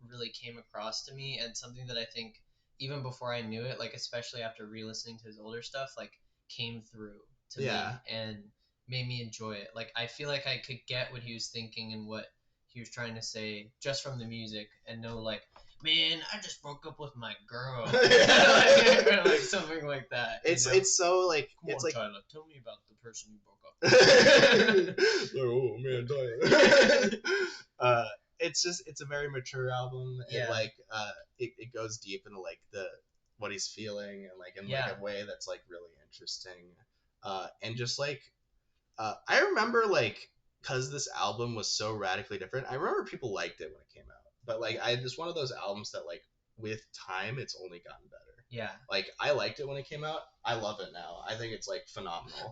really came across to me, and something that I think even before I knew it, like especially after re-listening to his older stuff, like came through to me and made me enjoy it. Like I feel like I could get what he was thinking and what he was trying to say just from the music, and know like, man, I just broke up with my girl, or like something like that. It's so like Come it's on, like Tyler, tell me about the person you broke up with. Oh man, Tyler. It's a very mature album. Yeah. It goes deep into like what he's feeling and like in like a way that's like really interesting. And just like I remember like because this album was so radically different. I remember people liked it when it came out, but like it's one of those albums that like with time it's only gotten better. Yeah. Like I liked it when it came out. I love it now. I think it's like phenomenal.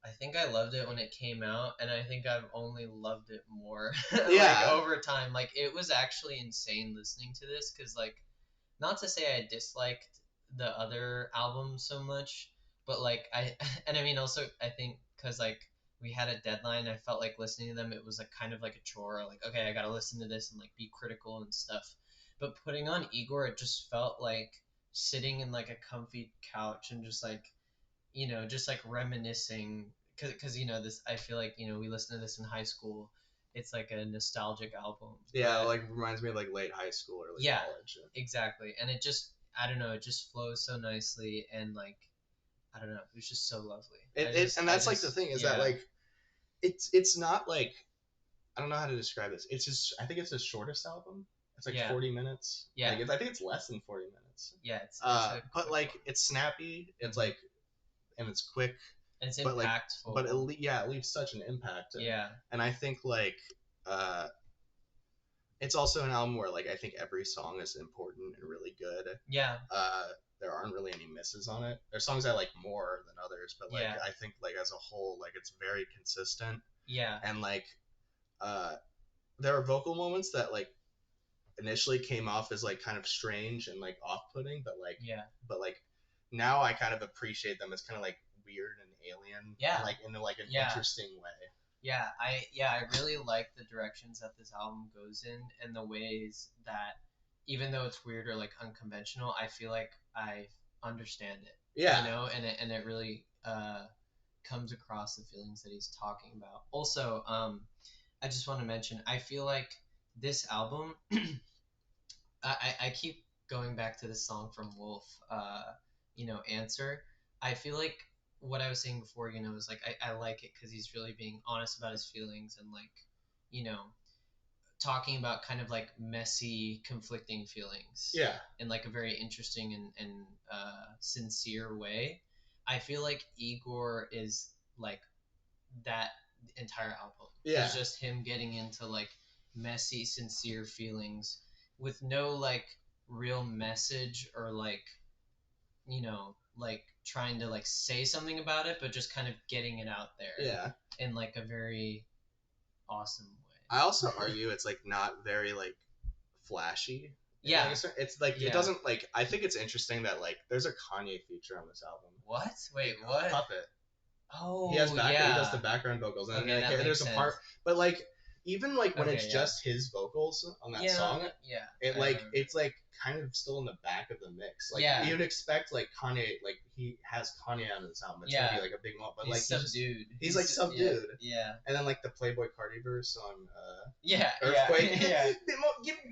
I think I loved it when it came out, and I think I've only loved it more like over time. Like it was actually insane listening to this, because like not to say I disliked the other albums so much, but like I mean also I think because like we had a deadline, I felt like listening to them it was like kind of like a chore. Like okay, I gotta listen to this and like be critical and stuff. But putting on Igor, it just felt like sitting in like a comfy couch and just like just like reminiscing, because this I feel like we listened to this in high school. It's like a nostalgic album. Yeah, like reminds me of like late high school or like college. Exactly. And it just I don't know, it just flows so nicely, and like I don't know, it was just so lovely. And that's like the thing is that like it's not like I don't know how to describe this. It's just I think it's his shortest album. It's like 40 minutes. Yeah. Like I think it's less than 40 minutes. Yeah, it's but like it's snappy. It's like and it's quick. And it's Like, impactful. but it leaves such an impact. And I think like it's also an album where like I think every song is important and really good. Yeah. There aren't really any misses on it. There's songs I like more than others, but like Yeah. I think like as a whole, like it's very consistent. Yeah. And like uh, there are vocal moments that like initially came off as like kind of strange and like off-putting, Yeah. but like now I kind of appreciate them as kind of like weird and alien, Yeah. and, like in like an Yeah. interesting way. Yeah, I really like the directions that this album goes in and the ways that even though it's weird or like unconventional, I feel like I understand it. Yeah. You know, and it really comes across the feelings that he's talking about. Also, I just want to mention, I feel like this album I keep going back to this song from Wolf, Answer. I feel like what I was saying before, is like I like it because he's really being honest about his feelings and like, you know, talking about kind of like messy, conflicting feelings. Yeah. In like a very interesting and sincere way. I feel like Igor is like that entire album. Yeah. It's just him getting into like messy, sincere feelings with no like real message or like like trying to like say something about it, but just kind of getting it out there. Yeah. In like a very awesome way. I also argue it's like not very like flashy. Yeah. Like, it's like it doesn't like. I think it's interesting that like there's a Kanye feature on this album. What? Wait, what? Puppet. Oh, he has back. yeah. He does the background vocals, and okay, like, there's a part, but like even like when it's yeah. just his vocals on that song, it like it's like kind of still in the back of the mix. Like you'd expect like Kanye, like he has Kanye on his album. It's gonna be like a big moment, but he's like subdued. He's like subdued. Yeah. And then like the Playboy Cardi verse on Yeah. Earthquake. Yeah.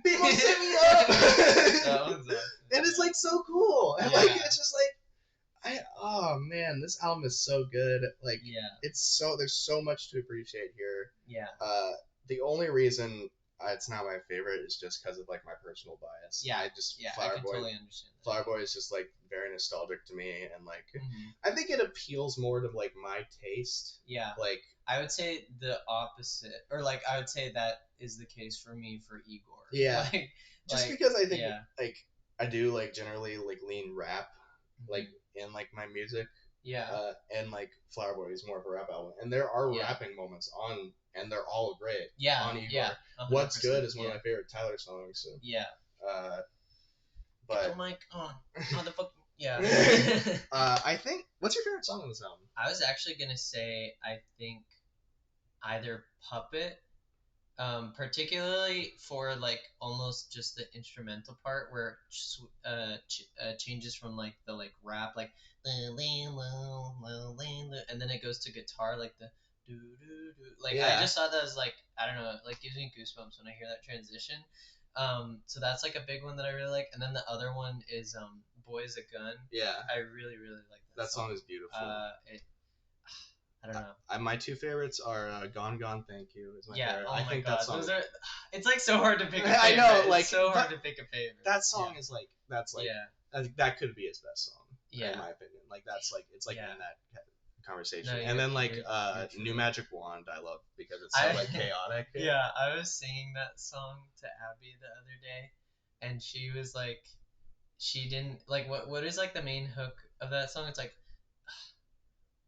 Bimo set me up. That one's awesome. And it's like so cool. And like it's just like oh man, this album is so good. Like there's so much to appreciate here. Yeah. The only reason it's not my favorite is just because of like my personal bias. Yeah. I can totally understand that. Flower Boy is just like very nostalgic to me, and like I think it appeals more to like my taste. Yeah. Like I would say the opposite, or like I would say that is the case for me for Igor. Yeah. Because I think like I do like generally like lean rap, like in like my music. Yeah. And like Flower Boy is more of a rap album, and there are rapping moments on, and they're all great. Yeah. On Igor. Yeah. What's Good is one of my favorite Tyler songs. So. Yeah. But get the mic on, motherfucker. Yeah. I think. What's your favorite song on this album? I was actually gonna say I think either Puppet, particularly for like almost just the instrumental part where it changes from like the like rap like and then it goes to guitar like the do do do like I just saw that as like I don't know, it like gives me goosebumps when I hear that transition. So that's like a big one that I really like, and then the other one is Boy's a Gun. Yeah, I really like that song is beautiful. I don't know. My two favorites are Gone Gone Thank You is my favorite. Oh I my think God. that song. It's like so hard to pick a favorite. I know, like it's so hard to pick a favorite. That song is like that could be his best song. Yeah. In my opinion, like that's like it's like in that conversation. No, and then like New Magic Wand I love because it's so like chaotic. Yeah, I was singing that song to Abby the other day, and she was like, she didn't like what is like the main hook of that song? It's like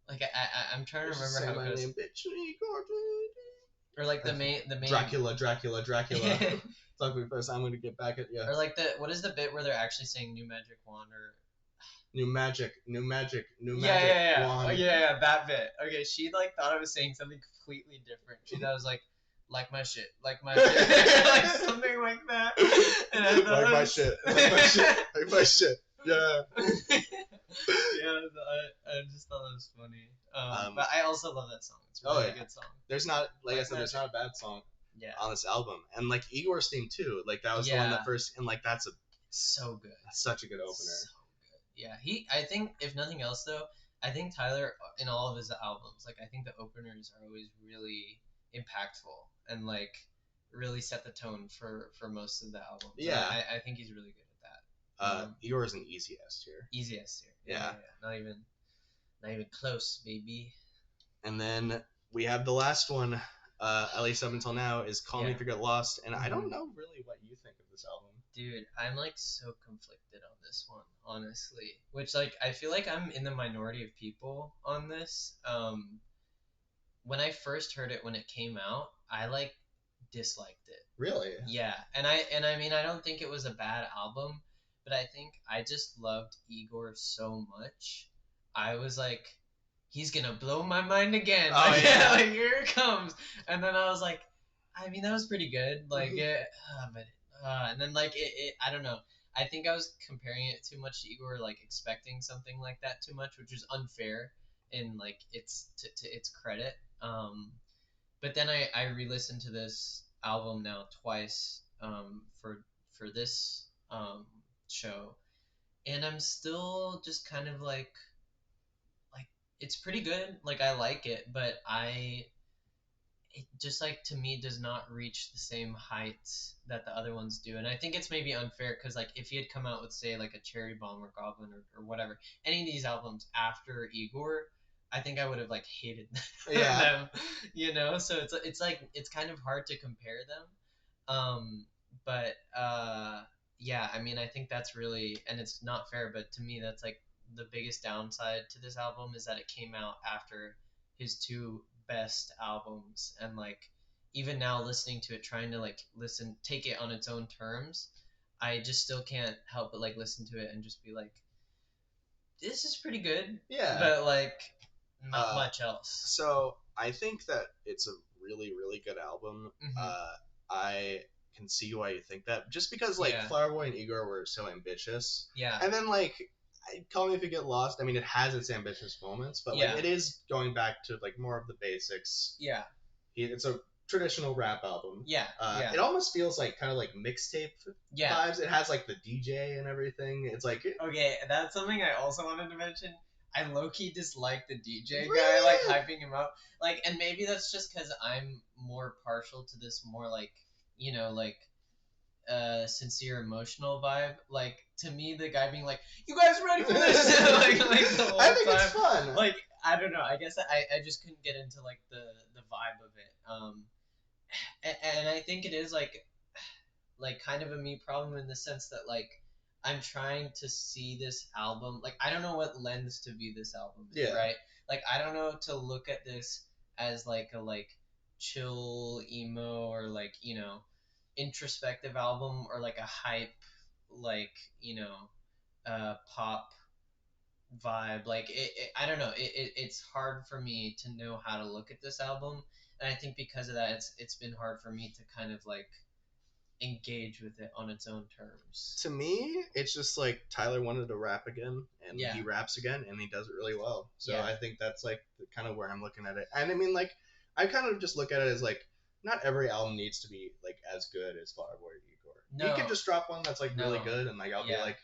I'm trying to remember how it goes. Or like the main Dracula. Talk to me first. I'm gonna get back at you. Or like what is the bit where they're actually saying New Magic Wand or New magic wand. Oh, yeah, that bit. Okay, she like thought I was saying something completely different. She thought I was like my shit, like something like that. And I thought like my shit. Yeah. I just thought that was funny. But I also love that song. It's a really good song. There's not I said, there's not a bad song. Yeah. On this album, and like Igor's theme too. Like that was the one that first, and like that's so good. That's such a good opener. So good. Yeah. I think if nothing else though, I think Tyler in all of his albums, like I think the openers are always really impactful and like really set the tone for most of the albums. Yeah. I think he's really good at that. Igor is an easy S tier. Easy S tier. Yeah. Not even close, baby. And then we have the last one, at least up until now, is "Call Me Yeah. If You Get Lost," and I Mhm. don't know really what you think of this album. Dude, I'm like so conflicted on this one, honestly. Which like I feel like I'm in the minority of people on this. When I first heard it when it came out, I like disliked it. Really? Yeah, and I mean I don't think it was a bad album, but I think I just loved Igor so much. I was like, he's gonna blow my mind again. Oh, Like, yeah. like here it comes. And then I was like, I mean that was pretty good. Like it, but and then like I don't know. I think I was comparing it too much to Igor, like expecting something like that too much, which is unfair in like its to its credit. But then I re-listened to this album now twice for this show, and I'm still just kind of like it's pretty good. Like I like it, but it just like to me does not reach the same heights that the other ones do, and I think it's maybe unfair because like if he had come out with say like a Cherry Bomb or Goblin or whatever, any of these albums after Igor, I think I would have like hated Yeah. them, you know. So it's like it's kind of hard to compare them, but yeah, I mean I think that's really, and it's not fair, but to me that's like the biggest downside to this album is that it came out after his two best albums, and like even now listening to it, trying to like listen take it on its own terms, I just still can't help but like listen to it and just be like, this is pretty good, Yeah. but like not Uh, much else. So I think that it's a really, really good album. Mhm. I can see why you think that, just because like Yeah. Flower Boy and Igor were so ambitious, Yeah. and then like Call Me If You Get Lost. I mean, it has its ambitious moments, but like Yeah. it is going back to like more of the basics. Yeah. It's a traditional rap album. Yeah. Yeah. It almost feels like kind of like mixtape Yeah. vibes. It has like the DJ and everything. It's like Okay, that's something I also wanted to mention. I low key dislike the DJ guy, Really? like hyping him up. Like, and maybe that's just because I'm more partial to this more like, you know, like sincere emotional vibe. Like to me, the guy being like, "You guys ready for this?" like the whole I think time. it's fun. Like I don't know. I guess I just couldn't get into like the vibe of it. And I think it is like kind of a me problem in the sense that like I'm trying to see this album, like I don't know what lens to view this album in, Yeah. right? Like I don't know to look at this as like a like chill emo or like, you know, introspective album or like a hype like, you know, pop vibe. Like I don't know, it's hard for me to know how to look at this album, and I think because of that it's been hard for me to kind of like engage with it on its own terms. To me, it's just like Tyler wanted to rap again, and Yeah. he raps again, and he does it really well. So Yeah. I think that's like kind of where I'm looking at it. And I mean, like, I kind of just look at it as like, not every album needs to be like as good as Flower Boy or Igor. No. He could just drop one that's like really No. good, and like I'll be Yeah. like,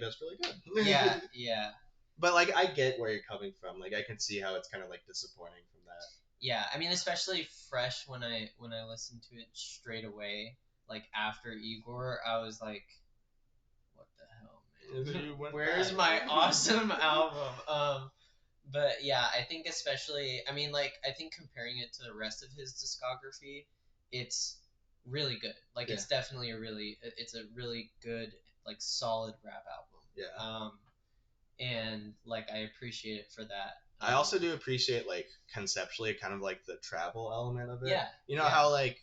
that's really good. Yeah, yeah, But like, I get where you're coming from. Like, I can see how it's kind of like disappointing from that. yeah. I mean, especially fresh when I listened to it straight away, like after Igor, I was like, what the hell, man? Where's my awesome album? But yeah, I think especially, I mean, like I think comparing it to the rest of his discography, it's really good. Like it's definitely it's a really good, like solid rap album. Yeah. And like I appreciate it for that. I also do appreciate like conceptually kind of like the travel element of it. Yeah. You know how like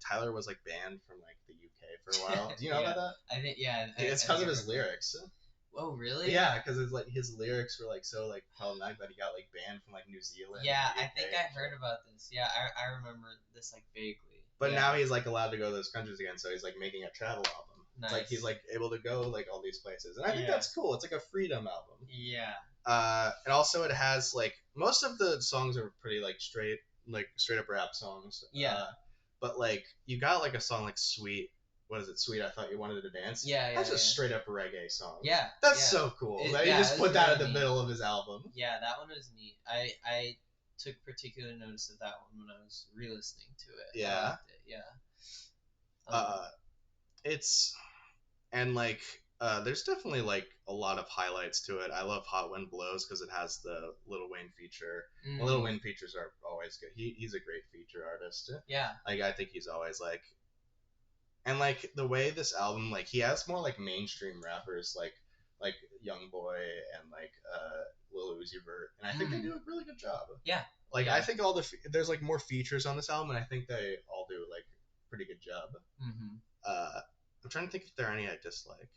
Tyler was like banned from like the UK for a while. Do you know Yeah. about that? I think It's because of his lyrics. Oh really? Yeah, because it's like his lyrics were like so like problematic that he got like banned from like New Zealand. Yeah, and the I think UK. I heard about this. Yeah, I remember this like vaguely. But Yeah. now he's like allowed to go to those countries again, so he's like making a travel album. Nice. It's like he's like able to go like all these places, and I think Yeah. that's cool. It's like a freedom album. Yeah. And also it has like most of the songs are pretty like straight up rap songs. Yeah. But like you got like a song like Sweet. What is it? Sweet. I Thought You Wanted to Dance. Yeah, yeah. That's a yeah. straight up reggae song. Yeah. That's yeah. so cool. It- That he yeah, just it's put that really in the neat. middle of his album. Yeah, that one was neat. I took particular notice of that one when I was re-listening to it. Yeah. I liked it. Yeah. It's and like There's definitely like a lot of highlights to it. I love Hot Wind Blows because it has the Lil Wayne feature. The Lil Wayne features are always good. He's a great feature artist. Yeah. Like I think he's always like, and like the way this album, like he has more like mainstream rappers like Young Boy and like Lil Uzi Vert, and I think they do a really good job. Yeah. Like Yeah. I think all there's like more features on this album, and I think they all do like pretty good job. I'm trying to think if there are any I dislike.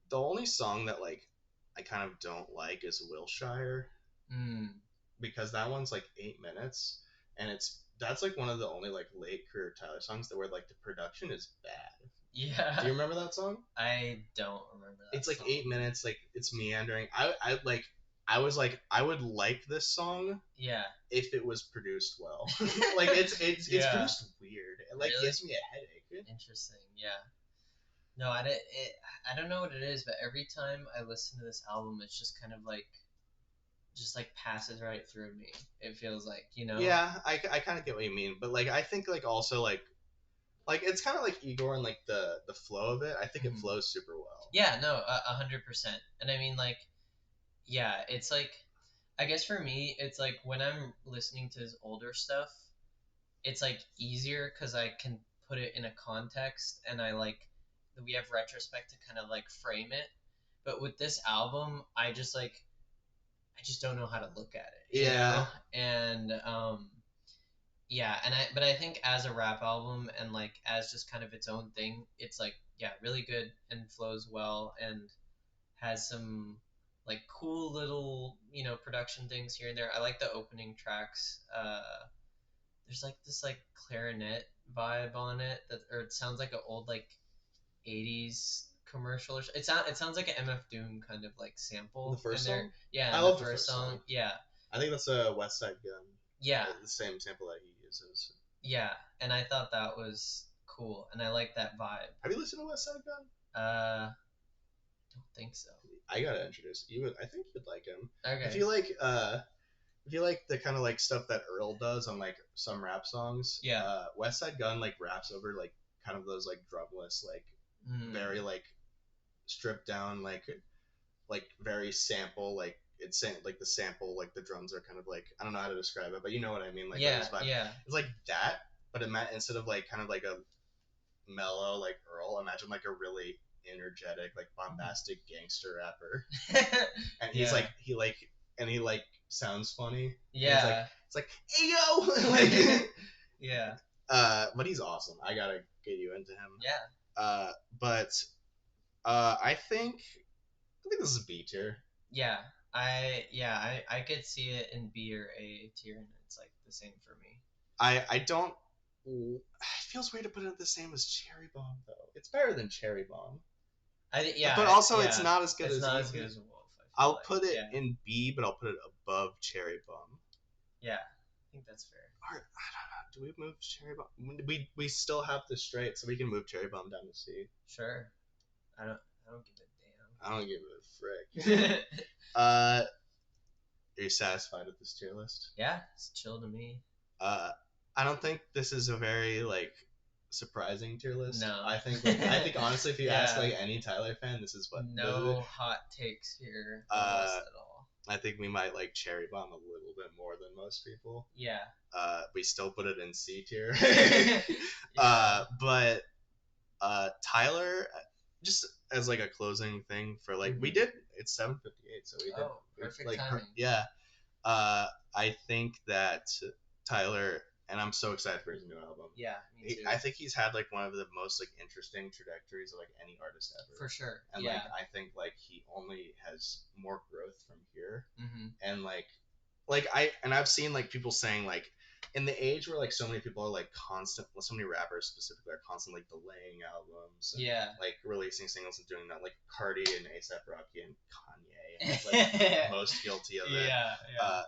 The only song that like I kind of don't like is Wilshire because that one's like 8 minutes, and that's like one of the only like late career Tyler songs that where like the production is bad. Yeah. Do you remember that song? I don't remember that. It's like song. 8 minutes, like it's meandering. I was like I would like this song. Yeah. If it was produced well. Like it's produced weird. It like really? gives me a headache. Interesting. Yeah. No, I don't know what it is, but every time I listen to this album, it's just kind of like, just like passes right through me. It feels like, you know. Yeah, I kind of get what you mean, but like I think like also like it's kind of like Igor and like the flow of it. I think it flows super well. Yeah, no, 100%. And I mean, like, yeah, it's like, I guess for me, it's like when I'm listening to his older stuff, it's like easier because I can put it in a context, and we have retrospect to kind of like frame it. But with this album, I just don't know how to look at it. You know? And yeah, but I think as a rap album and like as just kind of its own thing, it's like, yeah, really good and flows well and has some like cool little, production things here and there. I like the opening tracks. There's like this like clarinet vibe on it or it sounds like an old like 80s commercial it sounds like an MF Doom kind of like sample. The first song? Yeah, I love the first song. Yeah. I think that's a West Side Gun. Yeah. The same sample that he uses. Yeah, and I thought that was cool, and I like that vibe. Have you listened to West Side Gun? Don't think so. I gotta introduce you. I think you'd like him. Okay. If you like the kind of like stuff that Earl does on like some rap songs, West Side Gun like raps over like kind of those like drumless like very like stripped down like very sample like it's like the sample like the drums are kind of like I don't know how to describe it, but you know what I mean, like yeah, it's like that, but instead of like kind of like a mellow like Earl, imagine like a really energetic like bombastic gangster rapper. And he's like he sounds funny. Yeah. It's like hey yo like yeah. But he's awesome. I gotta get you into him. Yeah. But I think this is B tier. Yeah. I could see it in B or A tier, and it's like the same for me. I don't. It feels weird to put it the same as Cherry Bomb though. It's better than Cherry Bomb. But also it's not as good as Wolf. I'll put it in B, but I'll put it above Cherry Bomb. Yeah, I think that's fair. I don't know. Do we move Cherry Bomb? We still have this straight, so we can move Cherry Bomb down to C. Sure. I don't give a damn. I don't give a frick. Are you satisfied with this tier list? Yeah, it's chill to me. I don't think this is a very like surprising tier list. No. I think honestly, if you ask like any Tyler fan, this is what. No hot takes here at all. I think we might like Cherry Bomb a little bit more than most people. Yeah. We still put it in C tier. Yeah. But Tyler, just as like a closing thing for like we did it's 7:58, so we did perfect like timing. Yeah. I think that Tyler, and I'm so excited for his new album. Yeah, me too. I think he's had like one of the most like interesting trajectories of like any artist ever. For sure. And like I think like he only has more growth from here. And like I've seen like people saying like in the age where like so many people are like so many rappers specifically are constantly like delaying albums. And, like releasing singles and doing that, like Cardi and A$AP Rocky and Kanye, and it's, like most guilty of it. Yeah.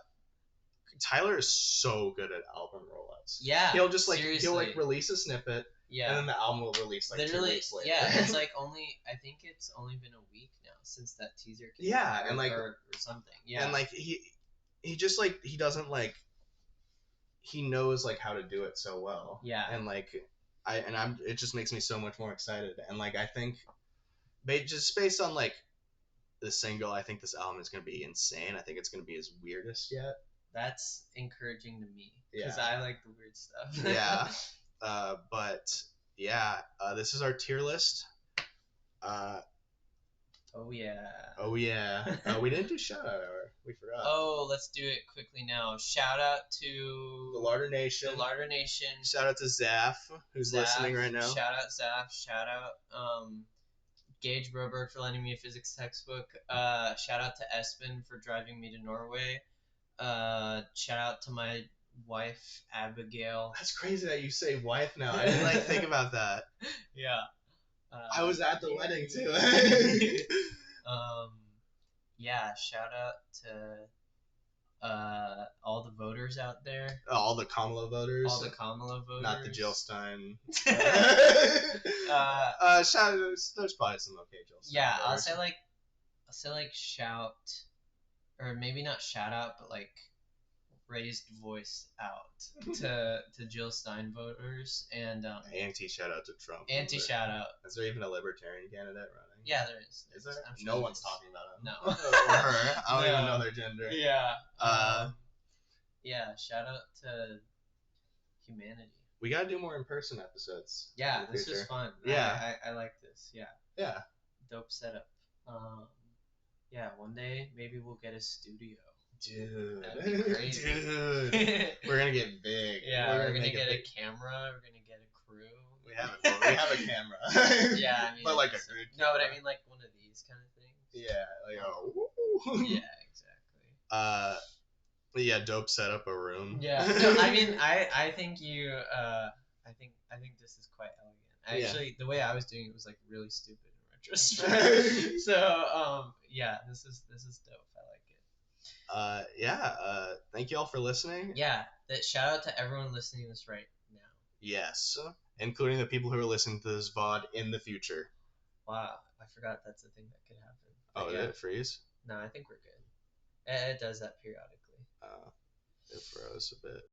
Tyler is so good at album rollouts. Yeah. He'll just like he'll like release a snippet. Yeah. And then the album will release like literally 2 weeks later. Yeah, it's like I think it's only been a week now since that teaser came out. And like or something. Yeah. And like he just like he doesn't like he knows like how to do it so well. Yeah. And like it just makes me so much more excited. And like I think just based on like the single, I think this album is gonna be insane. I think it's gonna be his weirdest yet. That's encouraging to me because Yeah. I like the weird stuff. Yeah. But yeah, this is our tier list. Oh yeah. Oh yeah. We didn't do shout out hour. We forgot. Oh, let's do it quickly now. Shout out to The Larter Nation. The Larter Nation. Shout out to Zaf, who's listening right now. Shout out Zaf. Shout out Gage Broberg for lending me a physics textbook. Shout out to Espen for driving me to Norway. Shout out to my wife Abigail. That's crazy that you say wife now. I didn't like think about that. Yeah. I was at the wedding too. Yeah. Shout out to all the voters out there. All the Kamala voters. All the Kamala voters. Not the Jill Stein. Shout. There's probably some okay Jill Stein. Yeah, voters. I'll say like shout, or maybe not shout out, but like raised voice out to Jill Stein voters and anti shout out to Trump. Anti shout out. Is there even a libertarian candidate running? Yeah, there is. Is there? I'm sure No there one's is. talking about him. No. Or her. I don't No. even know their gender. Yeah. Yeah. Shout out to humanity. We gotta do more in-person episodes. Yeah, this is fun. Yeah. I like this. Yeah. Yeah. Dope setup. Yeah, one day maybe we'll get a studio. Dude. That'd be crazy. Dude. We're gonna get big. Yeah, we're gonna get a camera. We're gonna get a crew. We have a camera. Yeah, I mean, but like a good no, but camera. I mean like one of these kind of things. Yeah, like woo. Yeah, exactly. But yeah, dope set up a room. Yeah, no, I mean, I think you, I think this is quite elegant. Actually, the way I was doing it was like really stupid in retrospect. So, yeah, this is dope. I like it. Thank you all for listening. Yeah, shout out to everyone listening to this right now. Yes, including the people who are listening to this VOD in the future. Wow, I forgot that's a thing that could happen. Oh, did it freeze? No, I think we're good. It does that periodically. It froze a bit.